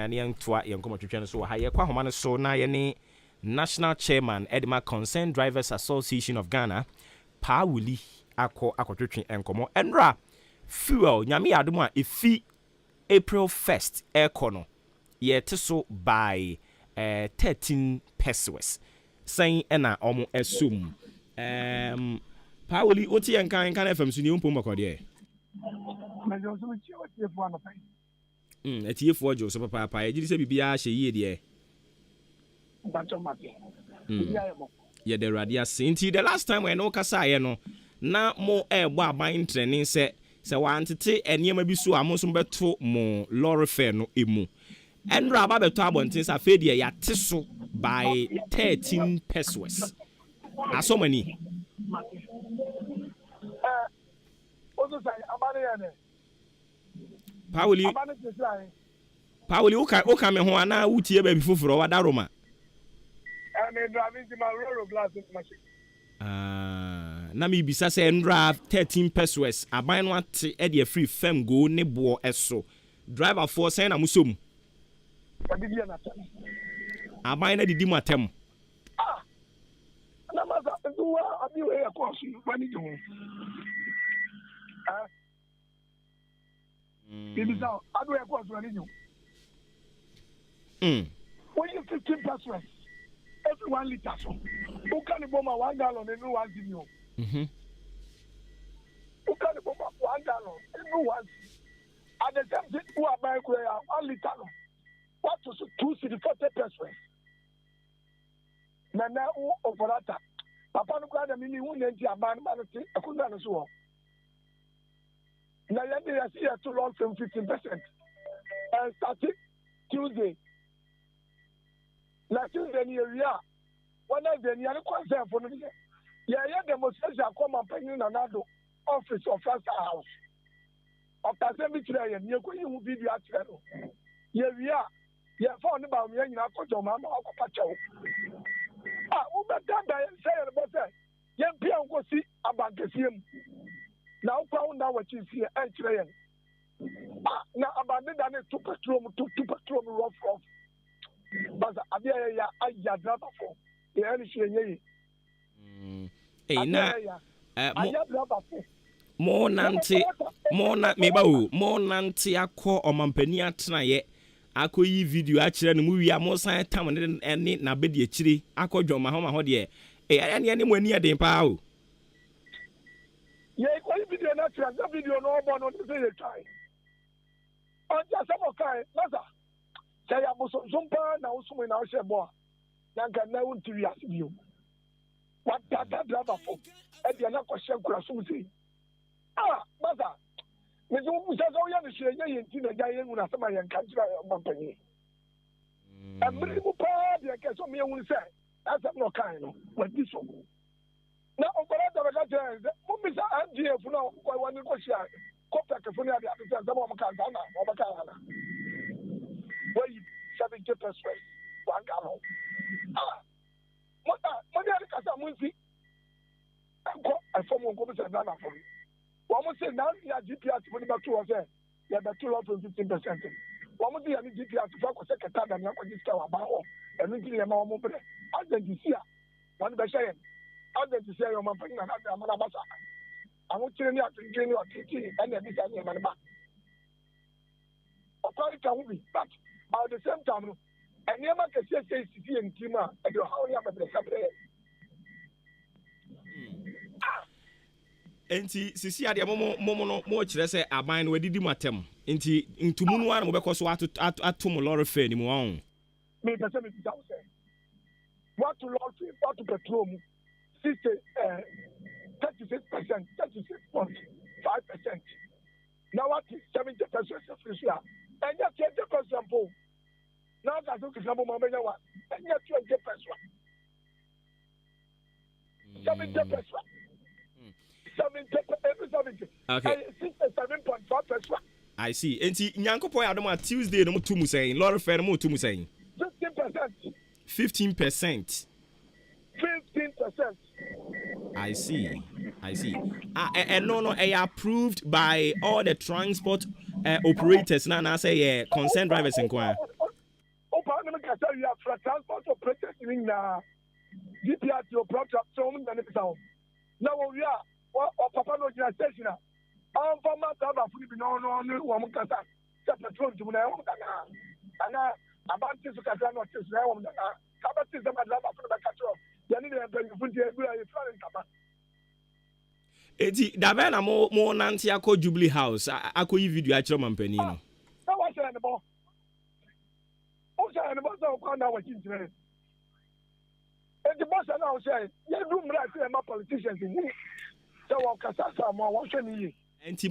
ne yentoa yenkomo twetwe no so ha ye kwa homa no so na ye ne National Chairman Edema Concerned Drivers Association of Ghana pa wuli akotwetwe enkomo enra fuel nyame adom a efi April 1st ekono ye teso by 13 pesos sen ena omo esum pa wuli oti enkan FM so ni umpo makode etiefo ojo so papa e gidi se bibia hye yie de ye the radia sinti the last time we no kasa ye no na mo ebo aban training se wantete eniema bi so amonso beto mo lorry fare no emu enra ba beto abontin sa fe de ya teso by 13 pesos asomani Pauli uka me ho ana utie ba bi foforo wada Roma na mi bisa se nra 13 pesos aban no ate e de free fam go ne bo eso driver for say na musom aban na didi matem na maza nduwa abi we yakọ su kwani jo Ibisa adu yakọ su kwani jo when you 15 pesos every 1 liter so who can bomb 1 gallon in 1 zillion who can bomb 1 gallon in 1 at the same time who are buying 1 liter what to 240 pesos na o operata papa no kwa da mini hu nti aban ba no ti akunda no so na ya dey see to loan from 15% and starting Tuesday na Tuesday ni area one day ni ani concern for no ya demonstration akoma panyin na nado office of first house of assembly tray ya ni ko yi hu video atire no ya ria ya phone ba mi nyina akojo ma ma akopa chewo ubedada say the boss yen pia ngosi abankesiem na ukwa unda wachi sie enchire yen na abande da ne tu petrol rough baza abia ya aya driver for e ani hyenye na mo na meba o mo nante akọ omampani atena ye akoyi video akire no mu wi amosan tam ne na bedi akire akodwo ma ho de ene mo ani eden pa o ye koyi video na tira da video no obo no say ye try on ja samo kai laza say ya boso zumpa na usumu na ohye bo yanka na unti ya video what that driver for e dia na ko hye kura sumu sei baza me zo mu sazo ya ni hye ye nti na ja ye nguna sama ye nka jira mampani abri mu pa dia ke so me hu se asem no kan no wadi so na okola da ba ka mu bisa NGF no ko wani ko hia ko pa ke funi ada ati se mo kan na mo ba kan na wai 70% 1 gallon driver for me. One say now your GPS money back to us there. You better to 15%. One say any GPS for ko seketa da na ko diska wa ba o. And we give one more. As the see one be say. As the see your man pay na na ma ba sa. I want to know to train your teaching and the design your man back. Of course it can be, but at the same time, I never can say CC and Kima and your how you have a separate. Enti sisi ade mo kire se aban no wadidi matem enti ntumu no an mo bekoso atom lorry fare ni mo on Me person me tell say what to lorry what to petrol 36%, 36.5%. Now what is 70% of Russia? And yet 20%. Now that's okay. Some more than one. And yet 20%. 70%. 70. Okay. 67.5%. I see. Enti nyankopon ya adom Tuesday no mutumu saying lorry fare no mutumu saying 15%. 15%. 15%. I see. And no, approved by all the transport operators. Now say concerned drivers in Kwa. You have transport operators in GPS, your product, so many benefits. Now we are, or Papa no station. I'm from my father, no, one can say, petrol to my own. And about this, I cannot say, Kabatis, I'm a driver for the control. Eti dabe na mo nanti akọ Jubilee House akọ yi video a kire mampani no. Na wa share ne bo. O share ne bo so kwa na wa chinjire. Eti bo share na o share. Ye do mra se ma politicians ni. So wa kasa sa mo wa hwe ni yi. Enti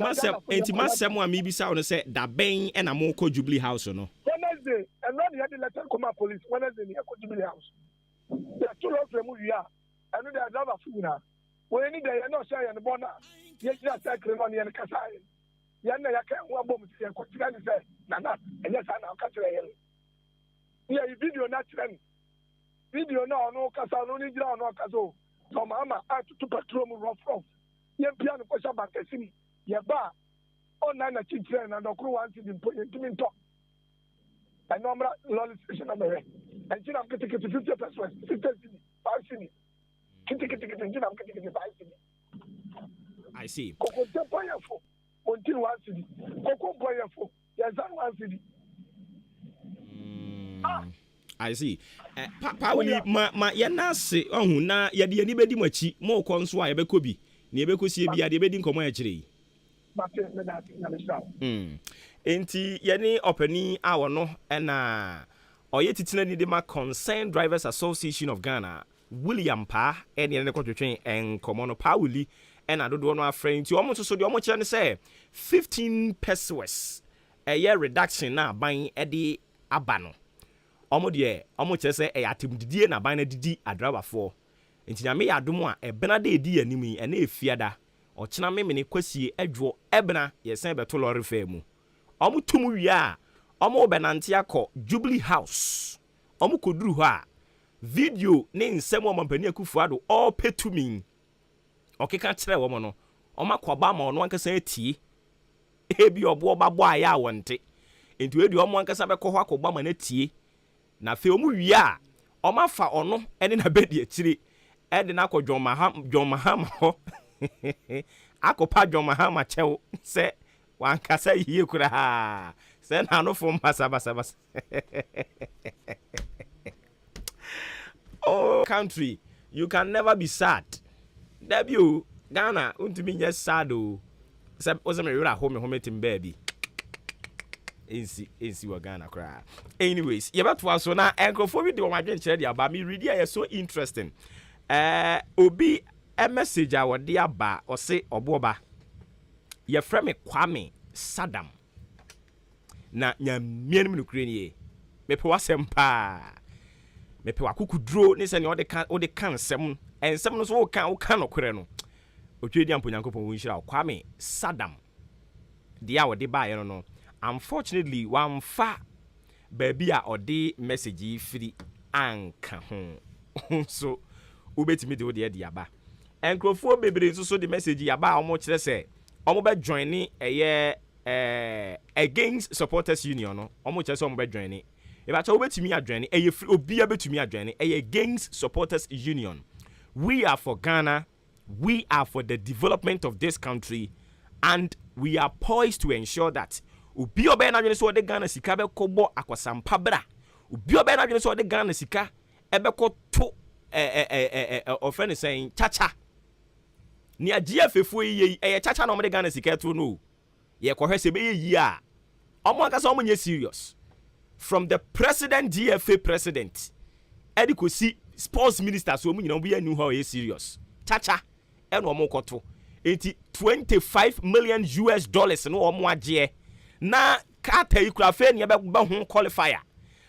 masem a mi bisa no se daben e na mo kọ Jubilee House no. Wednesday, and not the letter come police. Wednesday ni akọ Jubilee House. The two of them we are. I know they are driver food now. When any day you're not saying the bonnet, you just cycling on the Kasai. Yana can one bomb to say, Nana, and yes, I know catch a yeah, video not trend. Video no Casa, no need no Caso. So, Mamma, I to patrol rough off. Your piano question back a city. Your bar. Oh, Nana children and no crew wanted to put into me talk. I know I'm not lolly station on the way. And you know, I'm getting 50%, 50 city. I see. I see. Papa we ma ye na se ohun na ye de ani bedi machi mo ko nso a ye beko bi na ye beko sie bia de bedi nkomo a kire. Enti ye ni opani a wono na oye titina ni de ma Concerned Drivers Association of Ghana William Pa ene ne kwotwetwen enkomo no pa wuli ena dodo no afrɛ nti omo so de omo kire ne say 15 pesos reduction na ban de aba no omo de omo kire say atemdidie na ban na didi adrabafo nti na me ya adom a ebena de edi anim yi ena efiada okena me ne kwasie adwo ebena yesen beto lorry fa mu omo tum wi a omo benante akọ Jubilee House omo koduru ho a video ne nsem o mampani akufuado all pay to me okeka kire wo mo no omakwaba ma ono ankasa atie ebi Obuoba bo aya wonte enti edi omo ankasa bekọ ho akọba ma na tie na fe omu wi a omafa ono ene na bedi akire ede na akọ John Mahama ho akọpa John Mahama chew se wankasa yie kura ha se na no fo basa oh country, you can never be sad. Debut Ghana untumi nye sad o. Se me wura home team baby. Ensi wa Ghana kra. Anyways, ye beto aso na enkrofo bi de o madwen kire dia ba me read here so interesting. Obi a message a wode aba o se Obuoba. Ye frame Kwame Saddam. Na nyamien mu kure nie. Me pe wasem pa. Mepe wakukudro ne se ne ode kan nsem ensem no so wo kan nokure no otwedi ampo Nyankopon wo nhira Kwame Saddam dia wode ba ye no unfortunately wamfa baby a ode message free anka ho so ubetimi de ode dia ba Enkrofo bebre nso so the message yaba omo kire say omo be join ni against supporters union no omo kire say omo be join ni e ba cha obetumi adjoin ni obi abetumi adjoin ni against supporters union. We are for Ghana, we are for the development of this country, and we are poised to ensure that obi obe na dwene so de Ghana sika be kobo akwasampa bra, obi obe na dwene so de Ghana sika ebe ko to offend saying chacha ni agia fefo yi chacha na omde Ghana sika to no ye kohwese be yi a omo aka so omo nye serious from the president, GFA president edikosi sports minister so omo nyina obo ya nu ho ye serious chacha eno omo koto enti $25 million no omo age na kata ikura fe ne be ho qualifier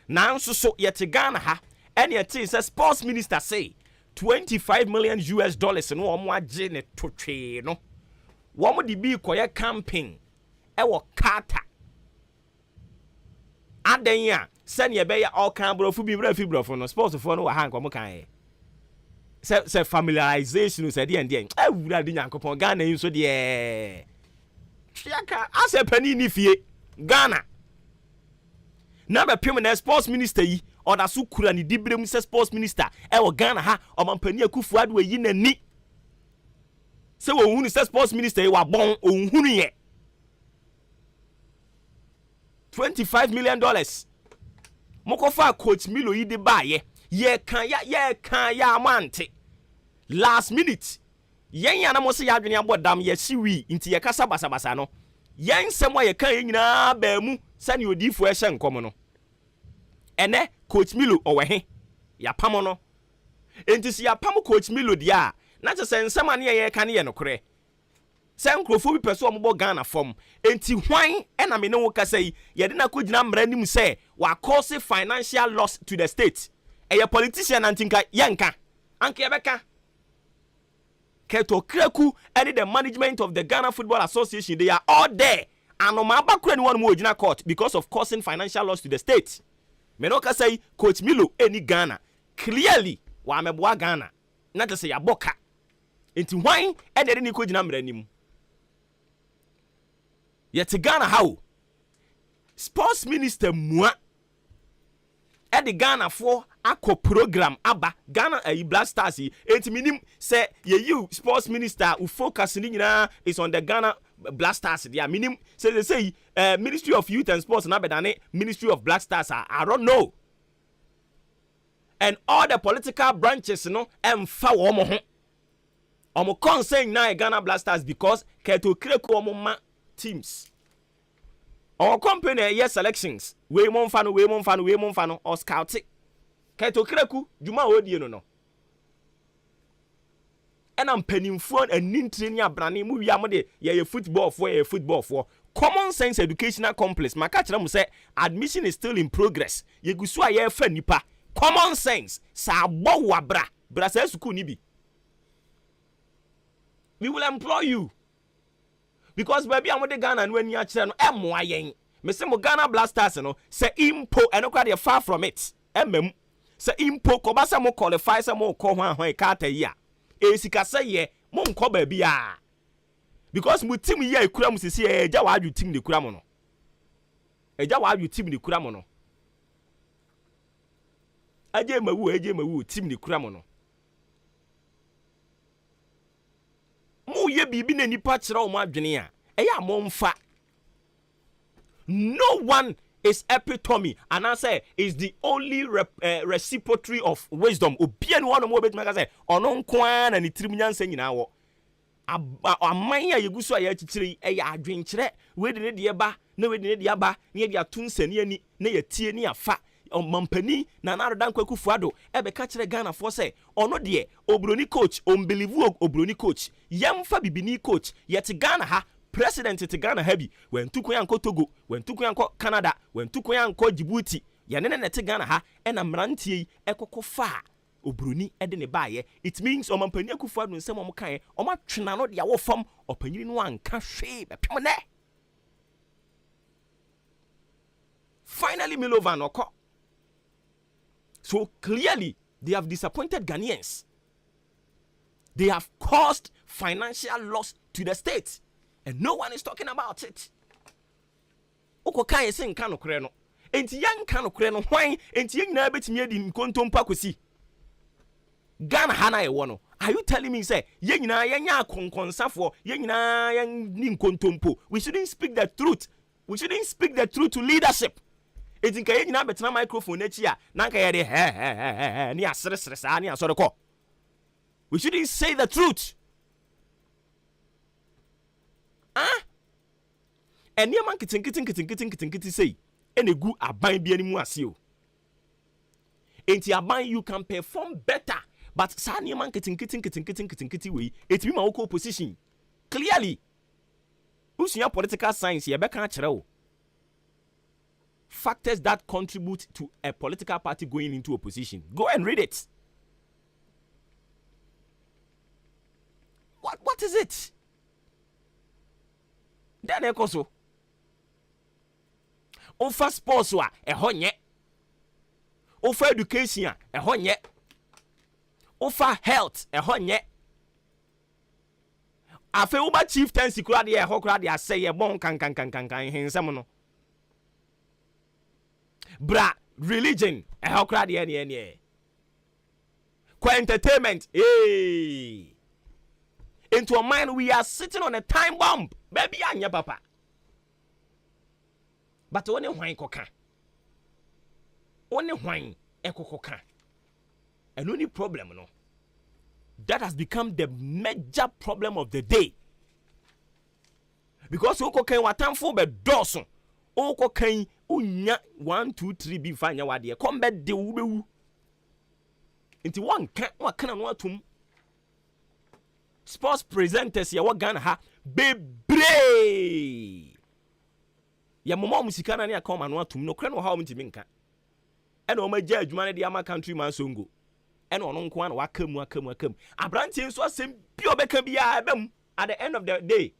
na nso so ye te Ghana ha ene ye te say sports minister say $25 million no omo age ne totwe no womo di bi koye camping e wo kata adan a sene ye be ya all kan brofu bi bra fi brofo no sports fo no wa han ko mo kan e se familiarization se de ndie awura de nyankopon Ghana yin so de fiaka ase pani ni fie Ghana na be pem na sports minister yi oda so kura ni dibrem se sports minister e wo Ghana ha o mampani akufu ado yi nani se wo hunu se sports minister yi wa bon o hunu ye $25 million mokofa coach Milo yi de baye ye kan ya amante last minute yen ya na mo se ya adwene abodam ye siwi nti ye kasa basabasa no yen semo ye kan nyina ba mu sane odifo e hye nkom no ene coach Milo owe ya pam no enti si ya pam coach Milo dia na che se nsema ne ye kan ye nokore se nkrofo bi peso ombo Ghana fom enti hwan ena me ne wo kasa yi ye de na kogina mra nim se wa cause financial loss to the state a politician antinka yanka anka yebeka Keto Kreku and the management of the Ghana Football Association, they are all there and no ma bakura ni one mo ojina court because of causing financial loss to the state. Menoka say coach Milo any Ghana clearly wa meboa Ghana na to say ya boka enti hwan e de ni ko jina mra nim yet Ghana how sports minister mua e de Ghana for akọ program aba Ghana Black Stars enti minim say you sports minister who focus ni nyina is on the Ghana Black Stars dia minim say they say Ministry of Youth and Sports na bedane Ministry of Black Stars I don't know. And all the political branches no emfa wo mo ho omo concern na Ghana Black Stars because keto kreko omo ma teams our company yes selections we mo mfa no or scout keto kreku juma odie no and am penimfo anintre ni abrane mu wi amode ye football for common sense educational complex maka kire mu say admission is still in progress ye gusu a ye fa nipa common sense sa agbo wabra bra sa suku ni bi we will employ you because baby amode Ghana no ani a kire no emoa yen me say mo Ghana Black Stars no say impo enokwa dey far from it emem say impo ko ba say mo qualify say mo ko ho ka ta yi a esika say ye mo nko ba bia because mo team ye ekura mo sisi eja wa adu team ne kura mo no eja wa adu team ne kura mo no eje mawu team ne kura mo no mo ye bibi na nipa kire o mo adwene a eya mo mfa. No one is epitome and I say is the only reciprocity of wisdom. Obian one more bit make say onon kwan na ni tirim nyansa nyina wo aman ya yeguso ya chichiri e ya adwenkyere we de ne de ba na we de ne de aba na de atunsani ani na ya tie ni afa mampani na narodan kwakufu ado e be ka kire Ghana for say ono de obroni coach unbelieve obroni coach yemfa bibini coach yet Ghana ha president to Ghana heavy when tuko yanko Togo when tuko yanko Canada when tuko yanko Djibouti ya nene nete Ghana ha ena mrantie ekoko fa obroni ede ne baye it means omampani akufu adu nsem omkan omatwena no de ya wo fam opanyini no anka hwe bepem ne finally Milovan oko. So clearly they have disappointed Ghanaians. They have caused financial loss to the state, and no one is talking about it. Oko kai sen kan okre no. Enti yan kan okre no hwan enti yan na betimi adi nkontompa kosi. Ghana hana e wono. Are you telling me say ye nyina yanya akonkonsafo, ye nyina yan ni nkontompo? We shouldn't speak the truth. We shouldn't speak the truth to leadership. Enti nka ye nyina betena microphone echi a na nka ye de ni asresre sa ni asore ko. We shouldn't say the truth. Ah? And your man kitten say, and a good aban be any more seal. Ain't your aban you can perform better, but Sanya man kitten way, it's be my local position. Clearly, who's your political science here? Becca factors that contribute to a political party going into opposition. Go and read it. What is it? Then ekoso. Offer sports wa ehonye. Offer education ehonye. Offer health ehonye. Afe uba chieftaincy kura de ehokura de aseye bon kan hensem no. Bra religion ehokura de ene. Kwa entertainment into a mind we are sitting on a time bomb. Baby anya papa. But only wine koka. Only wine ekokoka. And only problem no. That has become the major problem of the day. Because oko kan watamfo be doso. Oko kan unya 1 2 3 bi fanya wade. Come be de wo bewu. Inti one kan no atum. Sports presenters ya Ghana ha bebre ya mama musika na ne akoma no atum no kra no ha omtimi nka ena o magya adwuma ne de ama country man songo ena ono nko na wakamu abrantie nso asem bi obeka bia ebam at the end of the day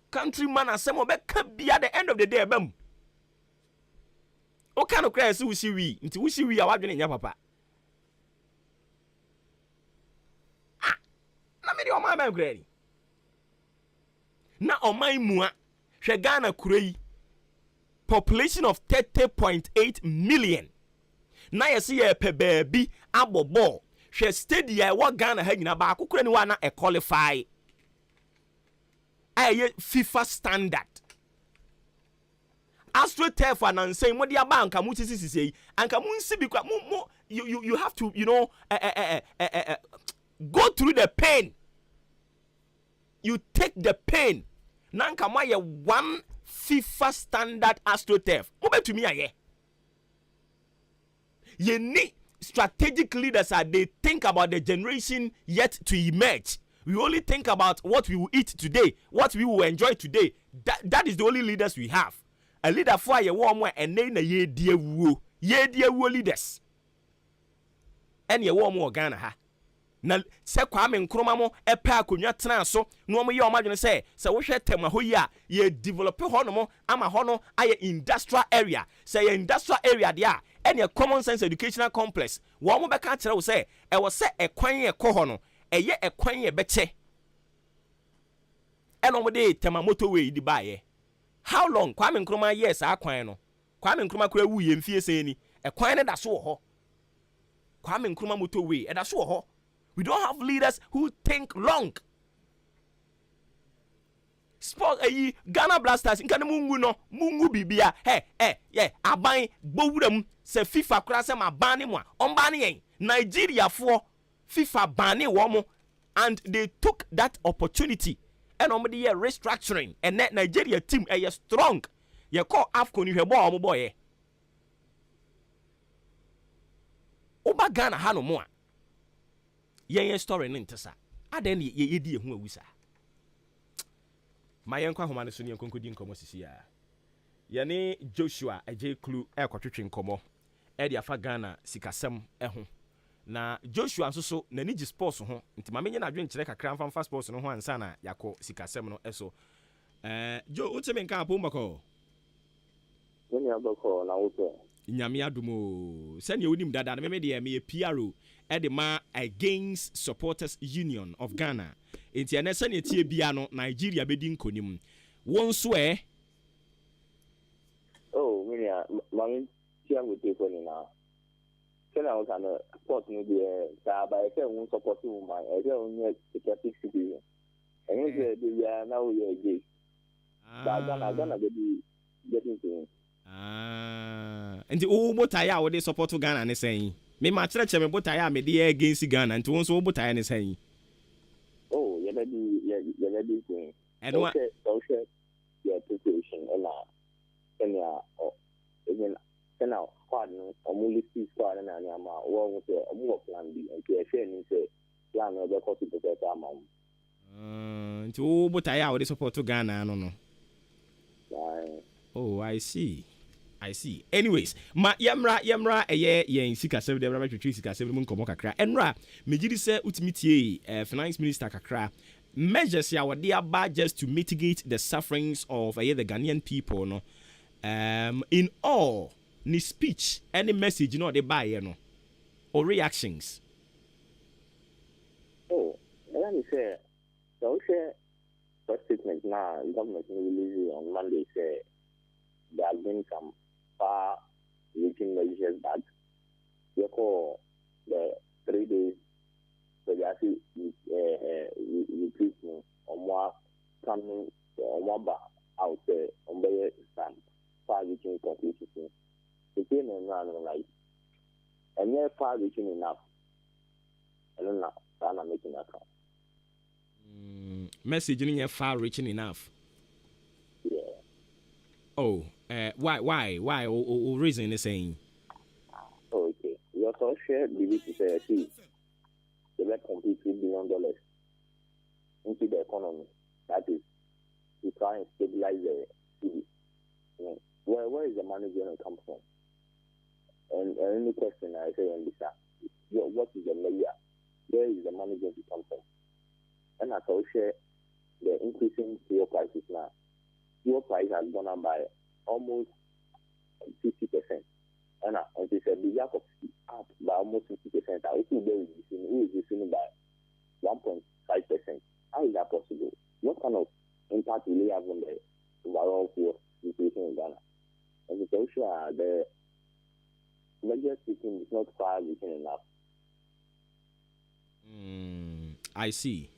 country man asem obeka bia at the end of the day ebam o ka no kra ese wusiwi nti wusiwi a wadwene nya papa na me de o ma ba grade na o man mua hwe Ghana kurei population of 30.8 million na yesi ye pe baabi abobo hwe stadia wo Ghana ha nyina ba akokora ni wa na e qualify aye FIFA standard AstroTurf ananse mo dia ba anka mu sisi anka mu nsi bi kwa you have to go through the pain. You take the pain. Nanka ma ye one FIFA standard AstroTurf. Mo be to me aye. Ye need strategic leaders are they think about the generation yet to emerge. We only think about what we will eat today, what we will enjoy today. That is the only leaders we have. A leader for ye one more and na ye die wo leaders. And ye one more Ghana ha. Na se Kwame Nkrumah mo epe akonwa tena so no mo ye o madwene se wo hwe tem ho yi a ye develop ho no mo ama ho no aye industrial area se ye industrial area de a ene common sense educational complex wo mo beka kire wo se e wo se ekwan ye kɔ ho no eye ekwan ye beche eno mo de tema motorway di ba ye. How long Kwame Nkrumah yes akwan no Kwame Nkrumah kura wu ye mfie se ni ekwan ne da so ho Kwame Nkrumah motorway e da so ho. We don't have leaders who think long. Sport Ghana Blasters nka ne mungu bibia aban gbowuram se FIFA kura se ma ban ne mo omba ne yen Nigeria for FIFA ban ne wo mo and they took that opportunity and omde ye restructuring and that Nigeria team strong ye call AFCON hwe ball mo boy oba Ghana ha no mo a yen story no ntesa aden ye di ehu awusa ma yen kwa homa ne so ne konkodi nkomo sisi ya ye ne Joshua eje klu ekotwetwe nkomo e dia fa Ghana sikasem eho na Joshua so na niji sports ho nti ma menye na adwen kire kakra mfa sports no ho ansa na yakọ sikasem no eso Jo utime nka apo mbako Woni abako na wote nyame adumo sɛnea wonim dada no me PRO edema against supporters union of Ghana enti ene sɛnea tie bia no Nigeria bedi nkonim won so oh mami tia ngote ko ni na kena o kana sport no de ta ba e ke un support woman e ke un ye ticket city and the ya now we again ba Ghana be getting to nti wo botaya wo de support Ghana ne sɛn me ma kyerɛkyerɛ me botaya me de against Ghana nti wo nso wo botaya ne sɛn oh you ready to and what your preparation and even now squad no only see squad na na ma wo say omo plan B and e share ni say plan no be cause to get am nti wo botaya wo de support Ghana no oh I see. Anyways, ma yamra yen sika sebe de bra twetwe sika sebe mun komo kakra. Enra megidi se utimitie finance minister kakra. Measures ya wode aba just to mitigate the sufferings of the Ghanaian people no. In all ni speech any message no de buy no or reactions. Oh, let me say so first statement now government released on Monday say there has been some far-reaching measures that we call the 3 days pediatric retreatment or more coming or more out there on the stand far-reaching conclusions. The thing is not like and they're far-reaching enough. I don't know. I'm making that count. Messaging is far-reaching enough. Yeah. Oh, why? Or reason is saying. Okay. Your social belief is they will complete $3 billion into the economy. That is, to try and stabilize the city. Where is the money going to come from? And any question I say on this, what is the measure? Where is the money going to come from? And I also share the increasing fuel prices now. Fuel price has gone up by almost 50%. And it's a big up by almost 50%. I think there is reducing by 1.5%. How is that possible? What kind of impact will it have on the overall fuel situation in Ghana? And it's also the measure speaking is not far reaching enough. I see.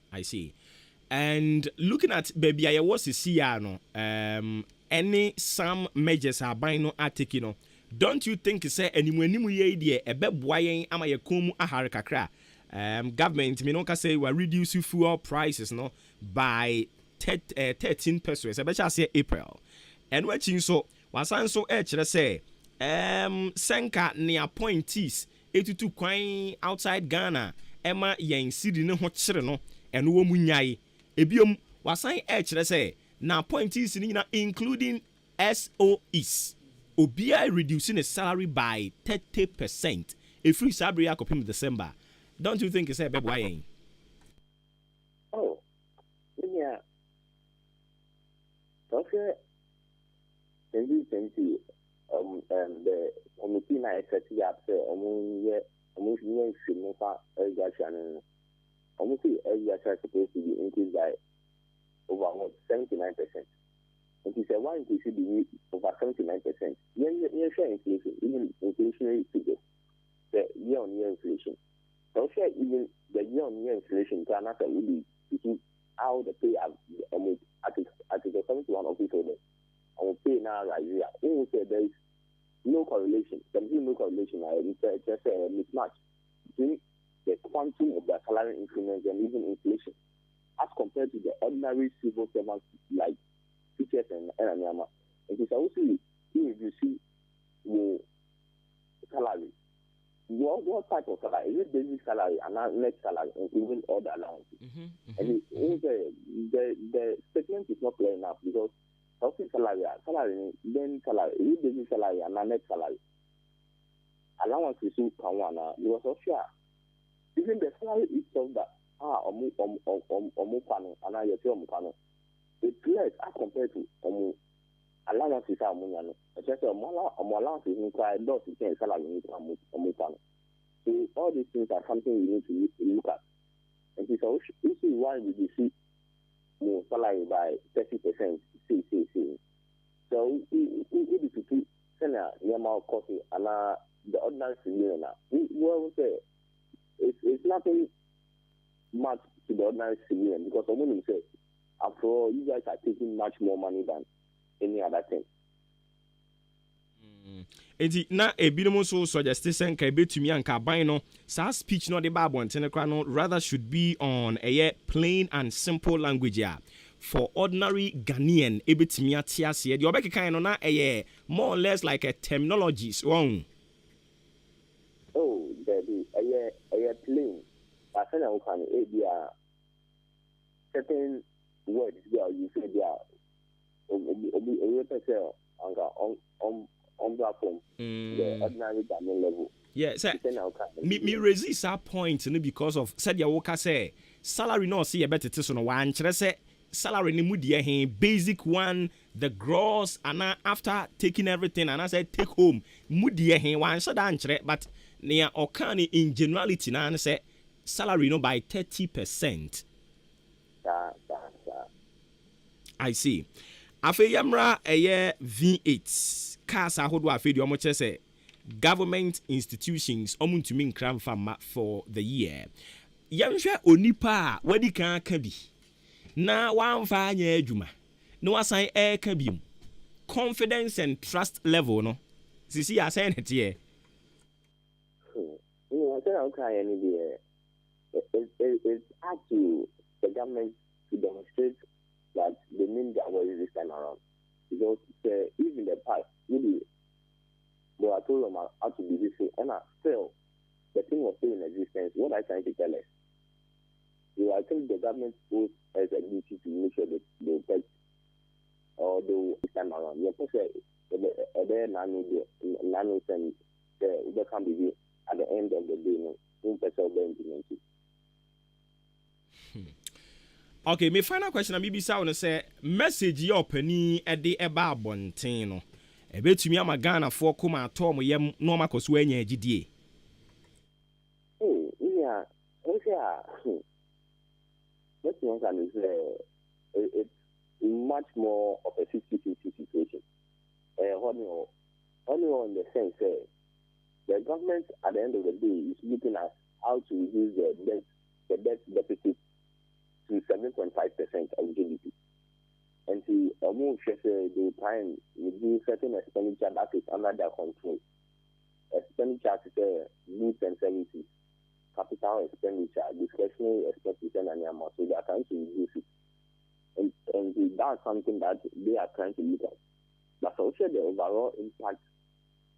And looking at baby, I was no some measures are buying no taking no. Don't you think say anymu ye die ebe boyen ama ye kom ahare kakra? Government me no ka say we reduce fuel prices no by 13 pesos. Ebecha say April. And watching so wasan so kire say senka ne appointees etutu kwan outside Ghana ema yen sidi ne ho kire no eno wo munyai ebiom wasan kire say na appointees ni na including SOEs obia reducing the salary by 30%. A free salary akopim December. Don't you think it's a bit why? Oh, yeah. Okay. 2020, the committee na executive after almost year Shimofa Elgasian, almost Elgasian supposed to be increased by over 79%. And he said, why increase it be over 79%? You're share inflation, even inflationary figures, the year-on-year inflation. So share even the year-on-year inflation, Ghana can really see how the pay Article 71 office holder and pay now right here. We say there is no correlation. There is no correlation. It's just a mismatch between the quantum of the salary increments and even inflation as compared to the ordinary civil servants like teachers and Anyama. And it's also if you see the salary. What type of salary? Is it basic salary and not net salary, including all the allowances? And the statement is not clear enough because salary, then salary, is it basic salary and not net salary? Allowances who come one because of share. Even the salary itself that omupano and I say omupano, it's less as compared to allowances are money. I just say allowances in cry does it salary in so all these things are something we need to look at. And this is why we see more salary by 30%. So if you keep send a normal coffee and the ordinary civilian, we will say it's nothing much to the ordinary civilian because someone will say, after all, you guys are taking much more money than any other thing. Enti na ebinom so suggest say nka betumi anka ban no sa speech no de ba abonten kra no rather should be on a plain and simple language ya for ordinary Ghanaian ebetumi atiase de obekeka no na more or less like a terminologies wrong. Oh, baby, a plain. I said I can be certain words there you say there on platform the ordinary Ghanaian level. Yeah, so me resist that point because of said ya woka say salary no see a better so no wan kire say salary ni mu de basic one the gross and after taking everything and I said take home mu de wan so dan kire but near okani in generality na say salary no by 30%. I see. Afe yamra V8 cars ahodo afe di omo say government institutions omuntumi nkram fama for the year. Yamhwe onipa wadi kan ka bi na wanfa anya adwuma na wasan ka bi confidence and trust level no sisi asan net here. I said okay it's up to the government to demonstrate that they mean their words this time around. Because even the past, really, moratorium had to be this way. And still, the thing was still in existence. What I trying to tell us? I think the government owes as a duty to make sure that they take or do this time around. You can say, there nano and they can be at the end of the day, no person will implement it. Okay, my final question na bibi sa won say message your pani e de eba abonten no e betumi amagana for kuma atom yem no makoso anya agidie. Yeah, let's it's much more of a 50-50 situation. Only in the sense the government at the end of the day is looking at how to reduce the debt deficit to 7.5% of GDP. And to almost the time we do certain expenditure that is under their control. Expenditure is goods and services, capital expenditure, discretionary expenditure, and amount. So they are trying to reduce it. And that's something that they are trying to look at. But also the overall impact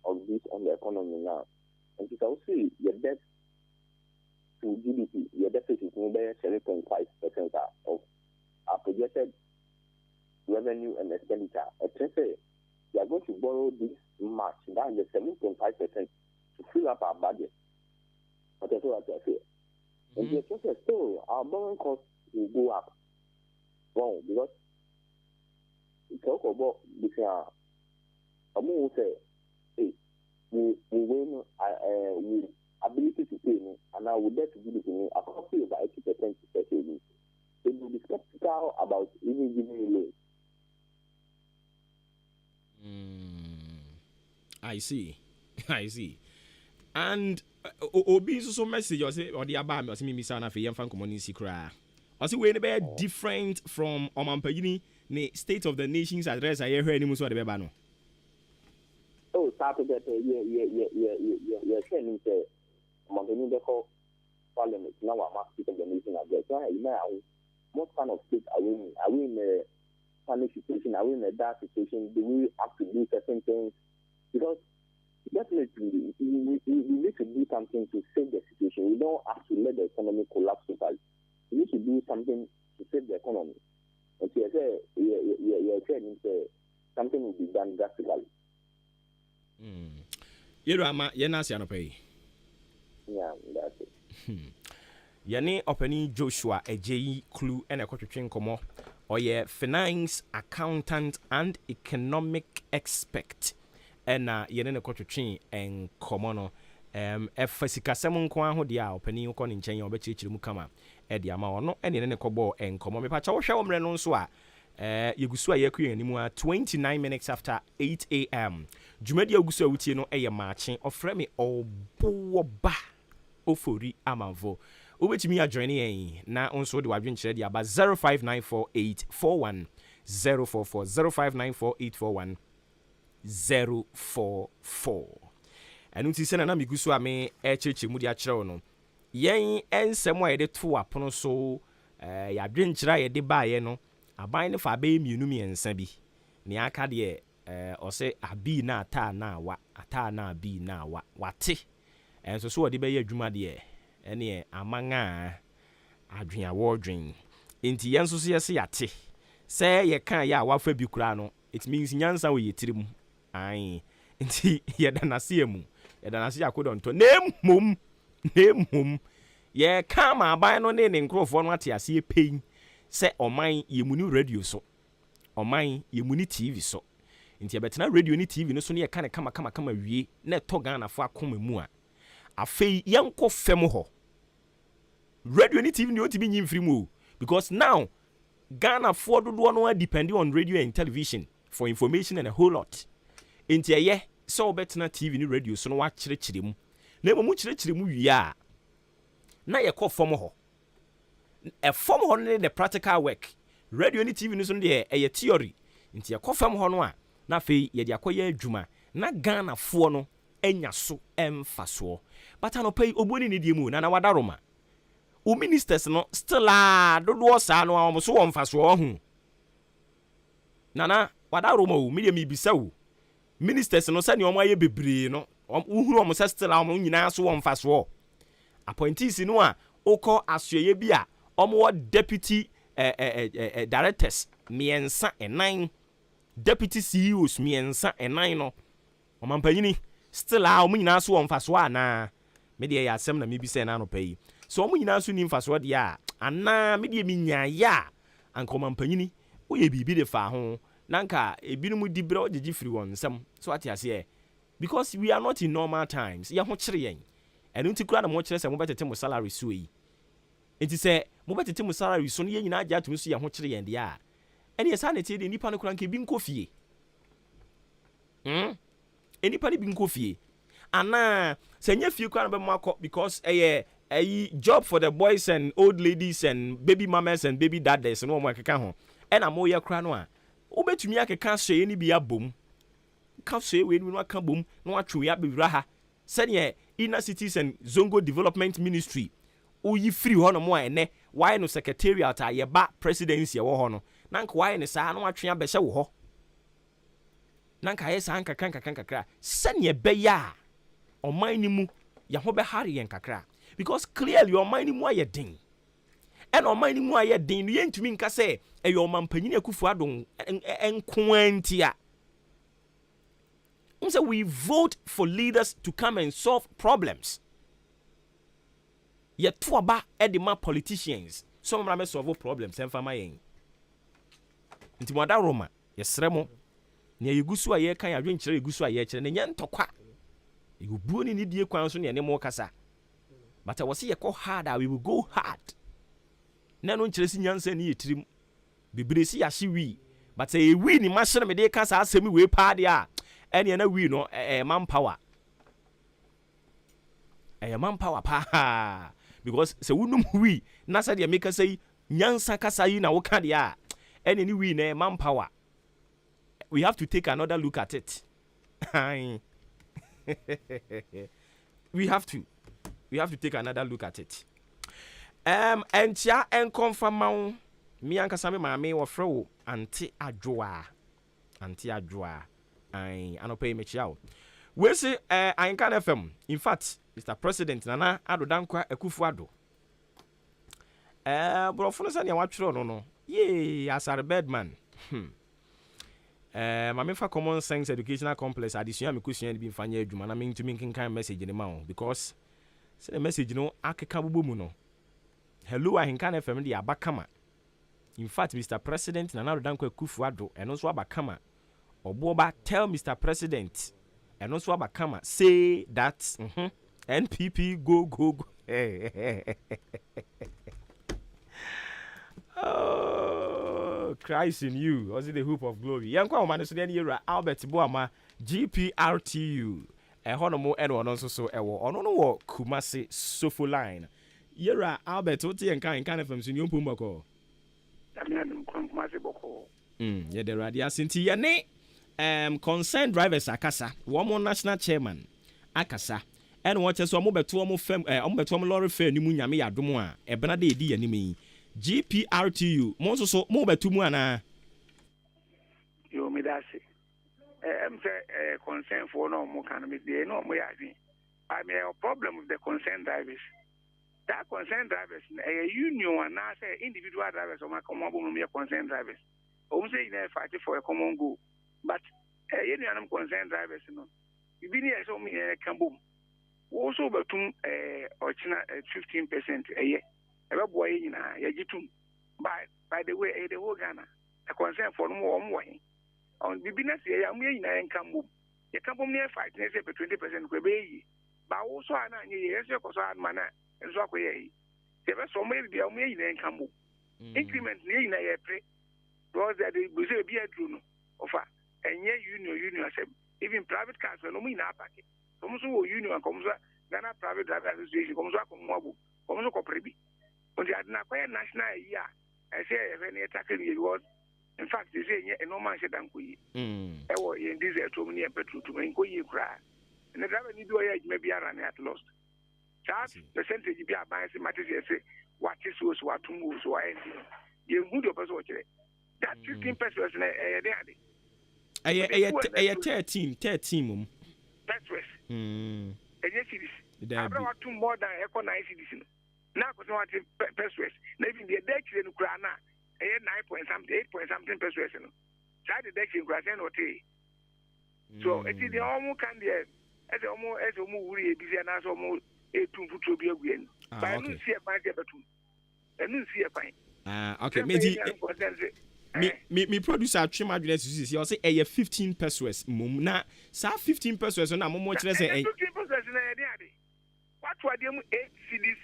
of this on the economy now. And it's also the debt to GDP, your deficit is over 7.5% of our projected revenue and expenditure. We are going to borrow this much, that is 7.5% to fill up our budget. But that's what I say. And the expense still, our borrowing costs will go up. Wrong, because we talk about this. I'm going to say, hey, we win, we ability to pay me, and I would dare to give it to me, I can't pay about 80% to pay me. They will be skeptical about even giving me loans. I see. And Obi so message or the abam or me sana for yamfan community cry. I see we be different from Omampagini, the State of the Nations address I heard any muso de bebano. Oh, Saturday, yeah, saying Montani Deco Parliament, now I'm asking the nation address. What kind of state are we in? Are we in a panic situation? Are we in a dark situation? Do we have to do certain things? Because definitely we need to do something to save the situation. We don't have to let the economy collapse totally. We need to do something to save the economy. And so you're saying something will be done drastically. Yeah, that's it. Yane openi Joshua ejeyi clue ene kwetwetwe nkomo ɔyɛ finance accountant and economic expert ɛna yɛne ne kɔtwetwe nkɔmmɔ no ɛfa sikasɛm nko aho deɛ a ɔpanin kɔ ne nkyɛn a ɔbɛkyerɛkyerɛ mu kama ɛde ama ɔno ɛne ne kɔbɔ nkɔmmɔ mepakyɛ wohwɛ wɔ mmerɛ no nso a yɛgu so a yɛkɔ yɛn anim a 29 minutes after 8 a.m. dwumadi a wogu so a wotie no ɛyɛ maakye ɔfrɛ me Obuoba Ofori Amanfo wobɛtumi adjoine yɛn na nso wode wadwenkyerɛ de aba 0594841044 0594841044 ɛno nti sɛ na megu so a me ɛkyerɛkyerɛ mu de akyerɛ wo no yɛn ɛnsɛm a yɛde to apono so yɛadwenkyerɛ a yɛde baeɛ no aban ne fa bɛyɛ mmiɛnsa bi ne aka deɛ ɔsɛ abi na ataa na awa ataa na abi na awa wate ɛnso so wɔde bɛyɛ adwuma deɛ ɛneɛ aman a adwen a wɔdwen nti yɛn nso so yɛse yɛate sɛ yɛka yɛ a wafa bi koraa no it means nyansa wɔ yɛ tirim ae nti yɛda nase mu yɛda nase akodɔntɔ na mmom yɛka ma aban no ne nkurɔfoɔ no ate aseɛ pɛi sɛ ɔman yɛmuni radio so ɔman yɛmuni tv so nti yɛbɛtena radio ne tv no so ne yɛka ne kama wie na ɛtɔ ghanafoɔ akoma mu a afei yɛnkɔ fam hɔ radio ne tv ne ɔtumi nyi mfiri mu o because now ghanafoɔ dodoɔ no are depending on radio and television for information and a whole lot nti ɛyɛ sɛ wobɛtena tv ne radio so no wakyerɛkyerɛ mu na mmom kyerɛkyerɛ mu wie a na yɛkɔ fam hɔ ɛfam hɔ no ne the practical work radio ne tv no so no deɛ ɛyɛ theory nti yɛkɔ fam hɔ no a na afei yɛde akɔyɛ adwuma na ghanafoɔ no anya so ɛmfa soɔ but anɔpa yi obuo ne deɛ mu na wada roma o ministers no still a dodoɔ saa no a wɔn so wɔ mfa soɔ ho nana wada roma o media mibisa o ministers no sɛ ne wɔn ayɛ bebree no uhuru wɔn sɛ still a wɔn nyinaa so wɔ mfa soɔ appointees no a okɔ asoɛyɛ bi a wɔn deputy directors mmiɛnsa ɛnan deputy CEOs mmiɛnsa ɛnan no ɔmampanyini still a wɔn nyinaa so wɔ mfasoɔ anaa media yɛ asɛm na mebisa na anɔpa yi so wɔn nyinaa so ni mfasoɔ deɛ a anaa media mi nyaayɛ a anka ɔmampanyini woyɛ biribi de fa ho na nka ebinom di brɛ ɔgyegye firi wɔn nsɛm so ate aseɛ because we are not in normal times yɛ ho kyerɛ yɛn ɛno nti kura na mo kyerɛ sɛ mobɛtete mo salary so yi nti sɛ mobɛtete mo salary so no yɛn nyinaa gye atum so yɛ ho kyerɛ yɛn deɛ a ɛne yɛsa ne tie deɛ nipa no kora nka bi nkɔ fie nipa no bi nkɔ fie anaa sɛ nyɛ fie kora no bɛma akɔ because ɛyɛ job for the boys and old ladies and baby mamas and baby dads no wɔn akeka ho ɛna mo yɛ kora no a wobɛtumi akeka soɛ ne bi abom ka soɛ wei no aka bom na watwe ya bewura ha sɛdeɛ inner cities and zongo development ministry oyi free hɔ no mo a ɛnɛ why no secretariat a yɛba presidency ɛwɔ hɔ no na nka why ne saa na watwe abɛhyɛ wo hɔ na nka yɛ saa nkakra sɛdeɛ bɛyɛ a ɔman ni mu yɛ ho bɛhare yɛn kakra because clearly ɔman ni mu ayɛ den ɛna ɔman ni mu ayɛ den no yɛntumi nka sɛ ɛyɛ ɔman panyin akufo adon nkoantia so we vote for leaders to come and solve problems. Yet to aba edema politicians. Some of them solve problems and fama yen. Inti mwada Roma, yesremo. Ni yugusu aye kan ya dwenkyere yugusu aye kyere ne nyen tokwa. Yubuo ni die kwan so ne ne mo kasa. But I was say yekɔ hard, we will go hard. Na no nkyere si nyansa ni yetirim. Bibresi ya wi. But say we ni machine me de kasa asemi we pa de a. Any na we no manpower. Manpower pa because se wunum we na say make say nyansa kasa yi na wo ka de a any we na manpower. We have to take another look at it. we have to take another look at it. Entia confirm me ankasa me maame wo frɛ wo anti adwoa. Anopay me chiao. We say Ankan FM. In fact, Mr. President Nana Ado Dankwa Ekufuado. Bro Funo ya watchro no. Yay, as a bad man. Mamifa common sense educational complex addition me question be fanya adwuma na me ntumi nkenkan message ni ma o because say the message no akeka bobo mu no. Hello Ankan FM dey abakama. In fact, Mr. President, Nana Danko Kufuado, and also Abakama, Obuoba, tell Mr. President, and also Abakama, say that NPP go. Oh, Christ in you. Was it the hope of glory? Yankwa Omanesunian Yera, Albert Boama, GPRTU. Honomo and one also so ono Kumasi Sofo line. Yera Albert Oti and kind of from Senior Pumako. Yeah, the radia sinti yane concerned drivers akasa. One more national chairman akasa. And what is one more fem lorry fair ni munyame yadomo a ebena de di anime. GPRTU monso so mo betumu ana. Yo me that say. Concern for no more can make the no more. I mean, a problem with the concerned drivers. That concerned drivers, a union and now say individual drivers or my common concerned drivers. I'm saying they fight for a common goal. But a union concerned drivers, you know, you been here so me can boom. Also, but 15% a year. A boy in a jitum. By the way, the whole Ghana, a concern for more way. On the business, I'm in a income. You come from near 5 for 20% quebe. But also, I'm not yes, your concern manner and so away. There was so many be a million income. Increment in a pre. Because that it was a beer drone offer. And yeah, union, even private cars are no mean a packet. Almost union comes up, Ghana Private Driver Association comes up on Mobu, comes up Coprebi. On the Adnaqua national year, I say, if any attacking it was. In fact, they say no man said Uncle. I was in diesel to me petrol to make you cry. And the driver need to maybe I ran at lost. Charge percentage be a bias matters say what is was what to move so I you good of us watch it. That 15 pesos a 13 pesos. And yes, it is. I brought two more than eco 9 cities. Now, because what pesos, maybe the deck in Ukraine. 8 point something %. Try the deck in Grassen or tea. So it is the almost can be as almost really busy and as almost a 2 to be again. But I don't see a pint ever too. I don't see a pint. Okay, maybe me producer trim address is you say a 15 pesos mum na sa 15 pesos na mo chire say 15 pesos na e what were them 8 cities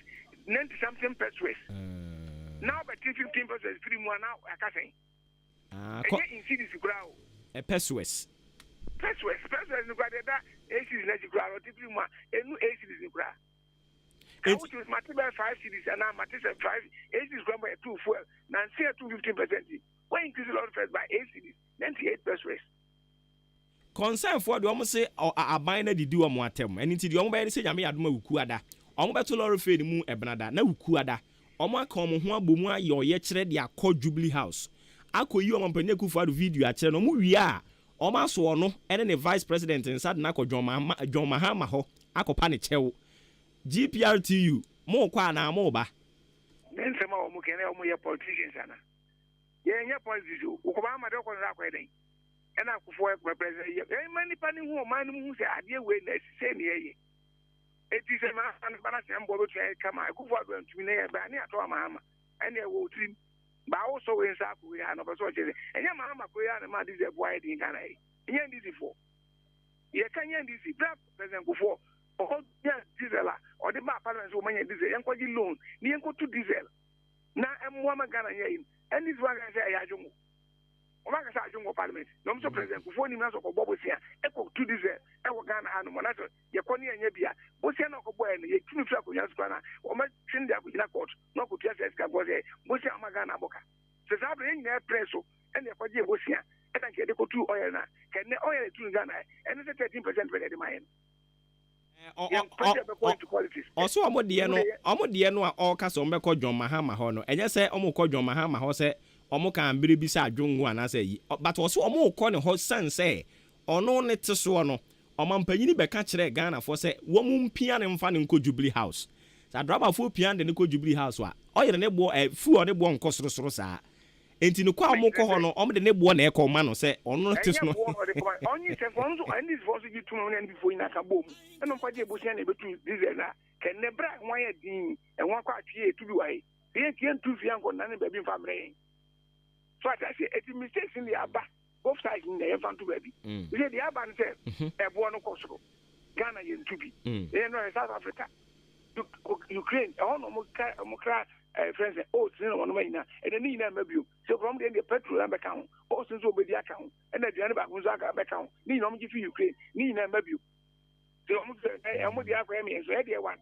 90 something pesos. Now, but 15% is pretty more now. I can't say. In cities, grow a pesos. Pesos, no matter that, AC is not grow, or typically more, a new AC is grow. Which was material 5 cities, and now material 5 AC is grown by 2 fuel, now say 215%. Why increase a lot of first by 8 cities, 98 pesos. Concern for the almost say, or a binder the do a more term, and into the only say, I may add more Ukuada. I'm about to lorry fair the moon, Ebenada, no Ukuada. Oma komo ho abomu ayo ye kire de akọ Jubilee House akoyi omampanye Kufuado video a kire no mu wi a oma so ono ene ne vice president inside na akọ John Mahama ho akopa ne chewo GPRTU mo kwa na mo ba nsema o mu kene o mu ye politicians ana ye nya politicians o ko ba ma de ko na akọ den ena akufo e president ye mani pani hu o man mu hu se ade we na se ne ye it is a man and balance and borrow to come. I go for them to me near Bani at Mahama and they will trim. But also in Saku, we are not a soldier. And Yamama Koyan and Mad is a wide in Ghana. Yan this for. Ye can yan this present before. Or diesel or the map parents who may diesel and quite loan. Near go to diesel. Now I'm woman Ghana yin. And this one I say Yajumo. Omaka Jungo Parliament. No so present before him as of Bobo here. Echo to diesel. I will Ghana and Monato. Yakoni and Yabia. Bosiana Kobo and ye two flap with Yaskana, or my Trinidad with Nakot, no good just as Caboze, Bosia Magana Boca. Says I bring their presso and the Padia Bosia, and I get the two oil now. Can the oil to Ghana and it's a 13% for the mine. Also, I'm with the Eno, all cast on Beko John Mahama Hono, and just say Omoko John Mahama Hose, Omoka and Billy beside Jungu and I say, but also Omo corner hot son say, or no net to swallow. Omampanyini beka kire Ghana for say wom piano mfa ne nko Jubilee House. Sa drama fu piano ne nko Jubilee House wa. Oyere ne bo fu o ne bo nko sorosoro saa. Enti no kwa mo ko ho no om de ne bo na e ko ma no say ono tis no. Only se fonzo and this was you to no before in akabom. E no kwaje bo sia na betu diesel na. Ken ne bra wan ya din e wan kwa twie to bi wai. Ye kien tu fi anko na ne ba bi famre. so I say it mistakes in the aba both sides in the front to baby say the aba say e bo no kosoro Ghana yen to be South Africa Ukraine all no mo kra friends oh sin no no ina and then ina mabio so from the petrol and back on oh since obedi account and the ane back nso aka back on ni no mo give Ukraine ni ina mabio so mo say mo dia akwa me so e dey one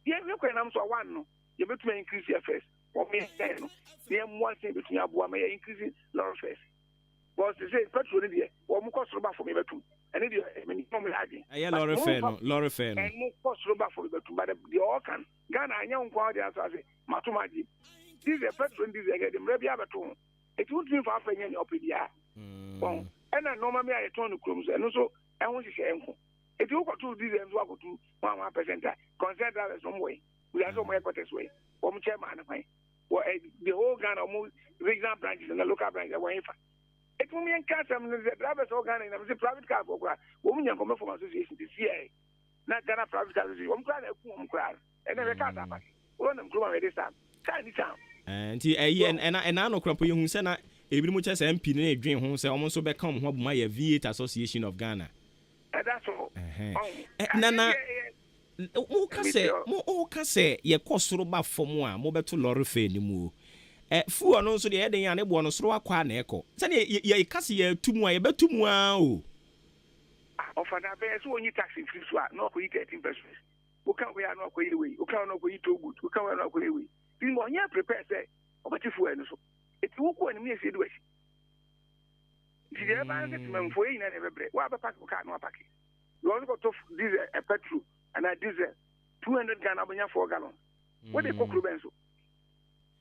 ye me kwa nam so one no ye betuma increase your first for me no ye mo say betuma aboa me increase lor first but say petrol ni dey wo mo cost ba for me betum and the me no me age aye lor fair no and mo cost ba for me betum but the all can Ghana anya nkwa dey asase matumaji this is petrol this is dem rebi abeto it would be for afenya ni opedia bon and normal me I turn krom so no so e ho hihye enko it you go to this and so go to 1% concern that some way we are so more quarters way or chairman fine or the whole Ghana regional branches and the local branches are it will mean car some the drivers organ and the private car for women come from association this year not Ghana private car one cry and then the car one them grow this time and and I no crampo you say na ebi mu che say MP na edwen ho say omo so be come ho buma ya V8 Association of Ghana that's all nana mo ka say ye kosoro ba fom a mo beto lorry fe ni mu fu ono nso de ye den ya ne bo no soro akwa na eko se ne ye kase ye tumu a ye betumu a o ofana be so onyi taxi free so no ko 13%. We can't we are not going away. We can't not go too good. We can't not go away. You know, you prepare say obatifu eno so. It will go and me say do it. Si the man say me for yin na bebre. Wa ba pack car no pack. You also got to diesel a petrol and a diesel 200 Ghana abonya 4 gallon. What they kokru benso.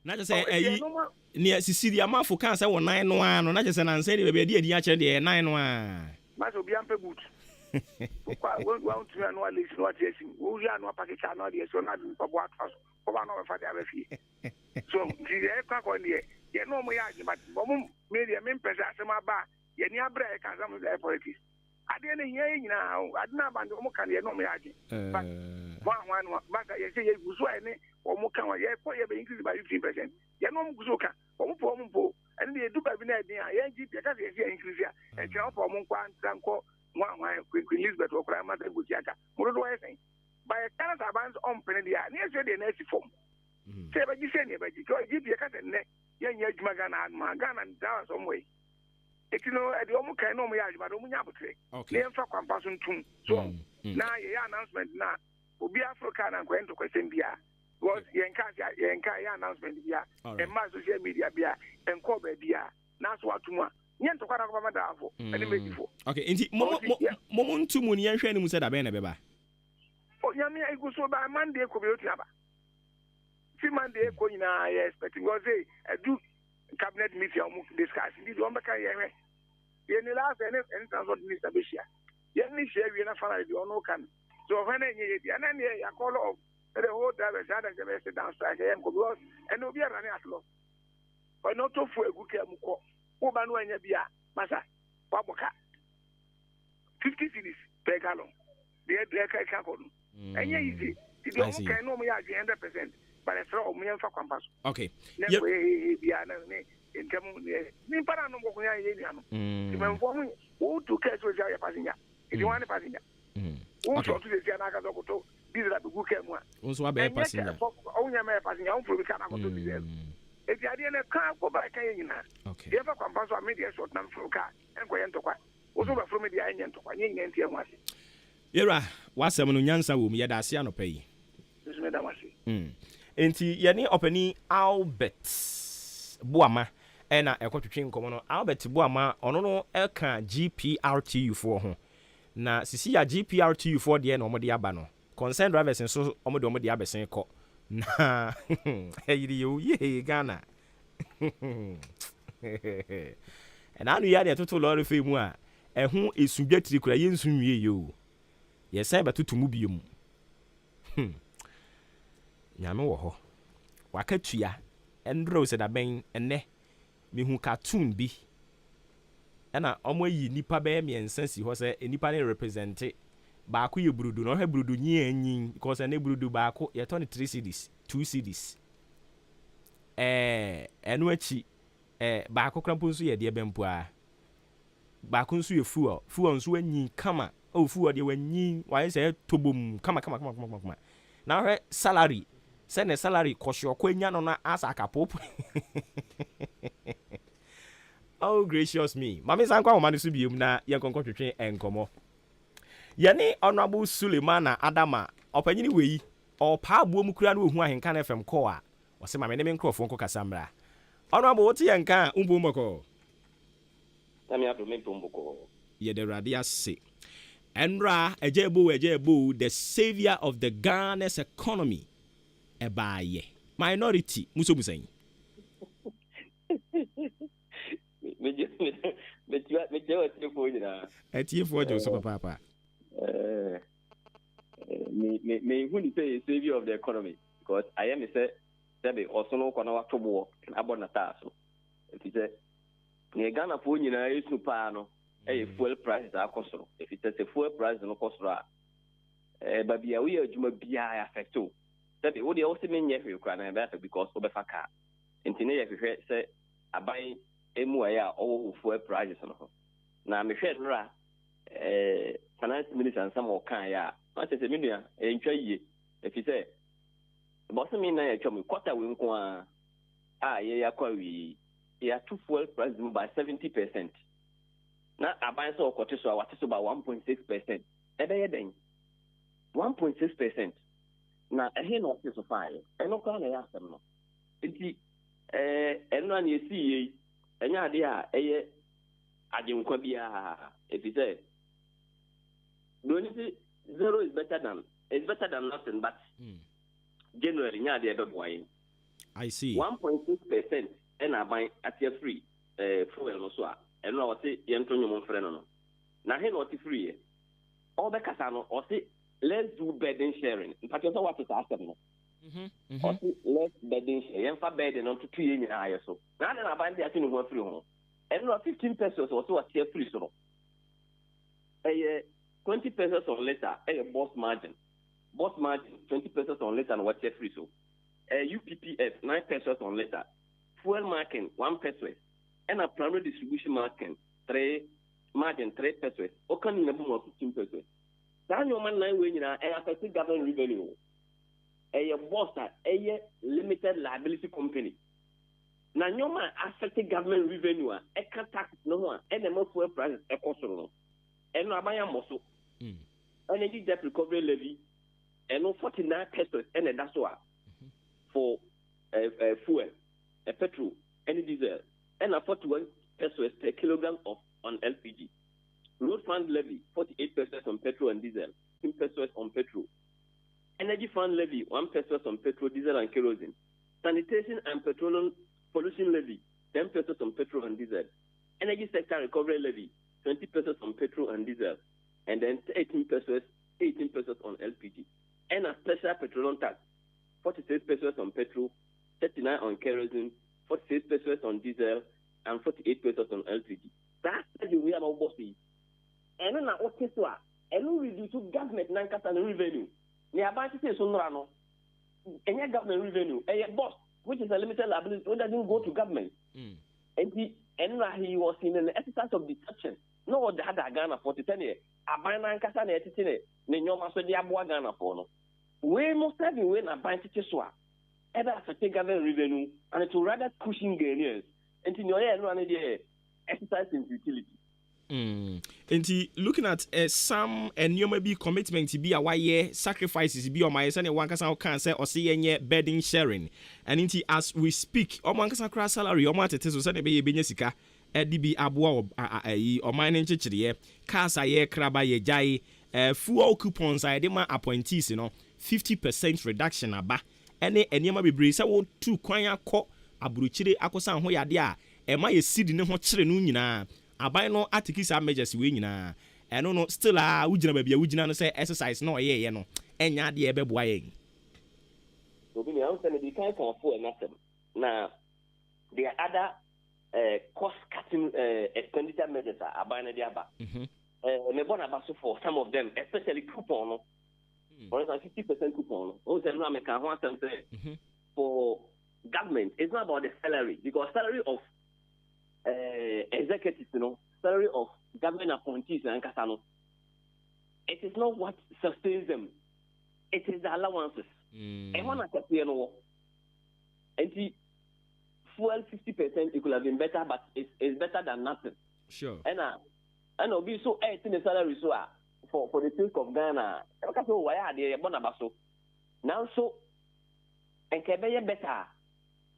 Na just say ni Sicily amafo kan say won 9 no ano na just say na say de be adi a kire de 9 no a. Ma so bi ampe boot. Want to know at least what yes, we are not package no dey so na do for what house. Ko ba no fa dey afi. So the crack on there. You know me ya but mom me dey me pesa asema ba. Ye ni abra e kan some the politics. Ade na here nyina adna band mo kan ye no me ya but one but ye say ye guso ene o mo kan ye ko ye be increase by 15%. Ye no mo guso kan o mo po and dey do ba bi na edin a ye GP ka say increase ya. E tell for mo kwa ntanko one Elizabeth or Crime Mother Bujiaka. What do I say? By a Canada bands on Penedia, near the next form. Say, but you say, but you give your cat and neck, young Magana and Magana and down some way. If you know, at the Omo can know me, but Omunabutre. Okay, for compassion too. So now, your announcement now will be African and going to question Bia. Was Yanka announcement Bia, and my social media Bia, and Kobe Bia. That's what tomorrow. Nyento kwa kwa madafo ene mejifo okay inti mo ntumu ni yenhwe ni mu se da be na beba o nyame iguso ba Monday ko be otiaba si Monday ko nyina I expecting go say do cabinet meeting on discuss ndi do mbeka yenhwe ye ni last ene transport minister be share ye ni share wi na fana di ono kan so when enye ye dia na ne ya call of the whole drivers had to be sit down strike em ko because ene obi ara ni atlo but not to fu egu ke mu ko Oba no anya bia masa waboka 50 cedis per gallon de ka ko no anya easy the omo kan no mo ya 100% but it's all mo yemfa kwampaso okay ne ko bia na ne ntemu ni para no ko ya ye ni ano ti men fo mo o to ka so ya passenger it one passenger o so to se na ka so ko to diesel be gu ka mu a unso wa be passenger o nya me passenger o fo bi ka na ko to diesel if you are in a car, go back in. Okay. You ever come to a media short number for a car and go into what? Also, from media and to one in Tiamas. Yera, what's some nyansa whom yet I see no pay. This madam. Enti yani openi Albert Buama ena ekotwetwe nkomo Albert Buama ono no eka GPRTU for ho na sisi ya GPRTU for de na omode aba no concerned drivers nso omode abesen ko na eyiri yo ye Ghana ena anu ya de toto lorry fe mu a ehu esudwatiri kura ye nsunwie yo ye sai batutu mu biom nyame wo ho wakatua endro se da ben enne mehu cartoon bi ena omo yi nipa be miensa si ho se nipa ne represent ba ko ye burudu no he burudu nyi anyin because ene burudu ba ko ye turn 3 cedis 2 cedis eno achi baako krampo nso yɛ deɛ bɛmpo a baako nso yɛ fuel nso anyi kama fuel deɛ wanyi wayɛ sɛ tobom kama na hwɛ salary sɛ ne salary kɔhye ɔkɔ anya no na asa akapopo oh gracious me mame san kwa woma no so biom na yɛnkɔnkɔ twetwe nkɔmmɔ yɛne honorable Suleiman Adama ɔpanyini wei ɔpaa aboɔ mu kura no ɔhu ahenka no fm kɔɔ a ɔsɛ mame ne me nkurɔfoɔ nkɔ kasa mmra honorable wote yɛnka a wombo mbɔkɔ yɛde awurade ase ɛnra agya ebo the savior of the Ghana's economy ɛbaayɛ minority musomusa yi atiefoɔ gye wo so papaapa me who ni say savior of the economy because I am say be also no kwana wato bo abo na ta so it say ne Ghana fo nyina esu pa no fuel prices akosoro if it say fuel price no kosoro a ba bia we adwuma bia affect o that be wo de wo se menye hwe kwa na be because wo be fa ka ntine ye hwehwe say aban emu aya o fuel prices no na me hwe nra finance minister and some kan ya I say me nua entwa yie if you say boss me na ya twam quarter we nko ye yakwa wi ya to fuel price by 70%. Na aban so okote so awate so by 1.6%. Ebe ye den 1.6%. Na ehe no office so fire. Eno kwa na ya asem no. Nti eno na esi yi enya ade a eye agenkwa bia if you say zero is better than nothing, but generally, nya de ebe boy. I see. 1.6% and I buy at your free fuel no so. And no say yento nyom frɛ no no. Na he not free. All the kasano or say let's do burden sharing. In fact, what is asking no. Or say let's burden share. Yemfa burden on to 2 years na so. Na na buy the atin no free ho. And no 15 pesos or so at your free so. 20 pesos on liter, boss margin. Boss margin, 20 pesos on liter and what's free so. UPPF, 9 pesos on liter. Fuel marking, 1 peso. And a primary distribution marking, 3 pesos. Okan in the boom of 15 pesos. That's your man 9 way, affected government revenue. Boss that limited liability company. Now, your man affected government revenue, tax no one, and the more fuel prices, and no abaya moso. Energy debt recovery levy, and no 49 pesos, and that's why for fuel, petrol, and diesel, and a 41 pesos per kilogram of on LPG. Road fund levy, 48 pesos on petrol and diesel, 10 pesos on petrol. Energy fund levy, 1 pesos on petrol, diesel, and kerosene. Sanitation and petroleum pollution levy, 10 pesos on petrol and diesel. Energy sector recovery levy, 20 pesos on petrol and diesel, and then 18 pesos on LPG. And a special petroleum tax, 46 pesos on petrol, 39 on kerosene, 46 pesos on diesel, and 48 pesos on LPG. That's the way I'm bossy. And then what is what? And we reduce government and revenue. Near about to say so no. And your government revenue, and your boss, which is a limited liability, doesn't go to government. And he was in an exercise of deception. No one had a Ghana for 10 years. A ban and Cassan at it, Nanyoma said the Abua Ghana for no. We must have been when a ban to swap. Ever affected government revenue and to rather pushing Ghanaians. And in your air, run the exercise in utility. And looking at some and you may be commitment to be a why sacrifices be on my son and one can say or see any bedding sharing. And inti as we speak, or one can cross salary or matter to send a baby Benesika. DB Abua or mining chichie, Casa ye craba ye jai, fuel coupons I demand appointees, 50% reduction aba. Any yama be breeze, I want 2 kwanya ko abruchiri akosan hoya dia, and my seed in hot chrenunina. Abai no articles are measures we nyina. And no still ujina baby ujina say exercise no ye no. Enya de ebe boying. So be answer the kind of fuel nothing. Now there are other cost cutting expenditure measures are buying the aba. Me born about for some of them, especially coupon. For instance, 50% coupon. Also, no make one say for government. It's not about the salary because salary of executives, salary of government appointees and Kasano. It is not what sustains them. It is the allowances. And one at the and fuel 50%, it could have been better, but it's better than nothing. Sure. And I'll be so in the salary for the sake of Ghana. Why are they bonabaso? Now so and can be better.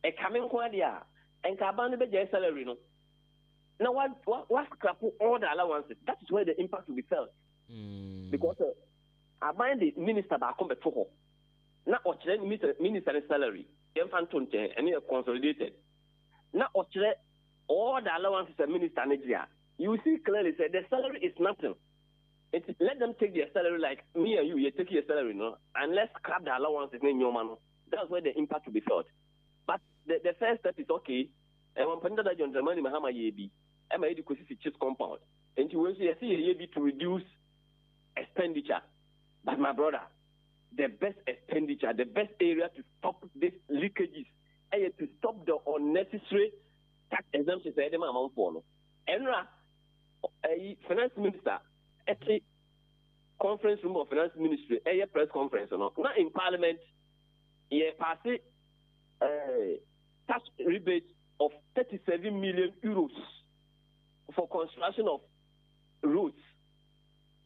A coming quadia and Cabana be salary. No. Now what scrap all the allowances? That is where the impact will be felt. Because I bind the minister back home to her. Now minister salary, infantonte and consolidated. Now all the allowances a minister Nigeria. You see clearly say the salary is nothing. Let them take their salary like me and you take your salary, no? And let's scrap the allowances in your man. That's where the impact will be felt. But the first step is okay. And when Panda John Germany Mahama Yebi, I'm a chief compound. And you will see Yebi to reduce expenditure. But my brother, the best expenditure, the best area to stop these leakages, and to stop the unnecessary tax exemptions, and a finance minister at the conference room of finance ministry, a press conference, not in parliament, he passed tax rebate of 37 million euros for construction of roads.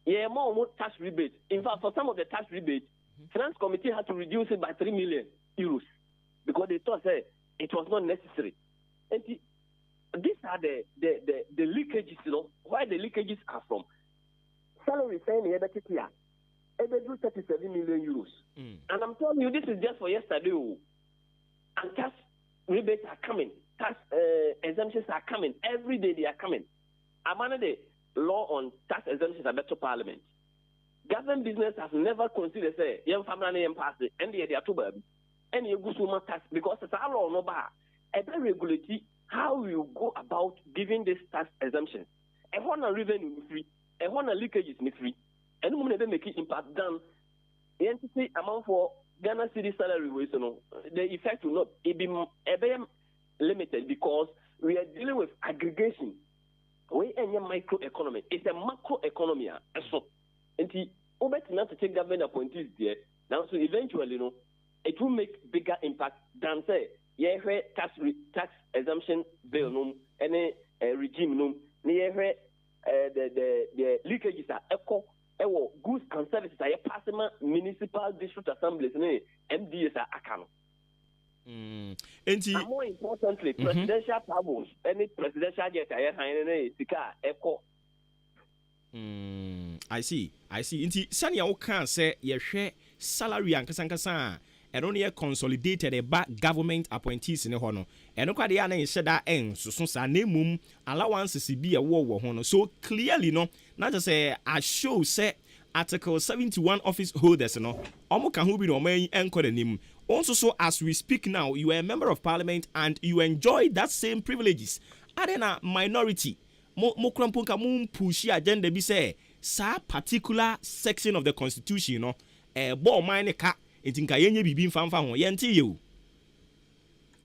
Yeah, more tax rebate. In fact, for some of the tax rebate, finance committee had to reduce it by 3 million euros because they thought it was not necessary. And these are the leakages, where the leakages are from. Salary saying here that they do 37 million euros. And I'm telling you, this is just for yesterday. And tax rebates are coming. Tax exemptions are coming. Every day they are coming. I'm under the law on tax exemptions at better parliament. Government business has never considered say young family and pass it and they are too bad. And you go to tax because it's a law no bar. And then regulate how you go about giving this tax exemption. And one revenue is free, and one leakage is free. And when they make it impact down, the entity amount for Ghana city salary ways, the effect will not be limited because we are dealing with aggregation. We are a microeconomy. It's a macroeconomy. So, and the over to take government appointees there. Now, so eventually, it will make bigger impact than say, tax exemption bill, any regime, the leakages are echo. Goods and services are passing municipal district assemblies, MDS are account. And more importantly, presidential powers, any presidential jet, echo. I see. Inti Sanya Okan say ye share salary and kasankasa and only consolidated a back government appointees in the hono. And no dia na said that so sa nemum allowances be a war hono. So clearly not just say I show say Article 71 office holders omo kan hu bi no man enko the nim. Also so as we speak now you are a member of parliament and you enjoy that same privileges. Adena minority mo kramponka mo push agenda bi say sa particular section of the constitution bo mine ka etinka yenye bibi mfamfa ho yenti you.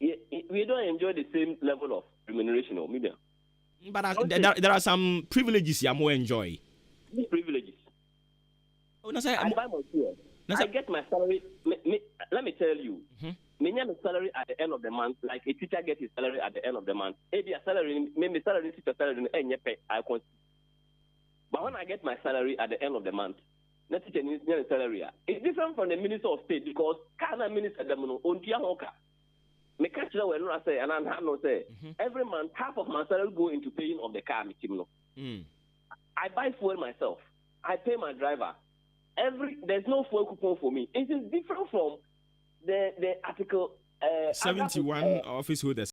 We don't enjoy the same level of remuneration or media. But there are some privileges you more enjoy. These privileges. Oh, no, sir, I buy my fuel. I get my salary. Let me tell you. Me get my salary at the end of the month, like a teacher gets his salary at the end of the month. Maybe a salary, maybe salary teacher salary, I can. But when I get my salary at the end of the month, not teacher needs salary. It's different from the Minister of State because Ghana Minister Damuno Ontia Hoka. Me catch that when I say and I no say every month half of my salary go into paying of the car. I buy fuel myself. I pay my driver. There's no fuel coupon for me. It is different from the article 71 office holders.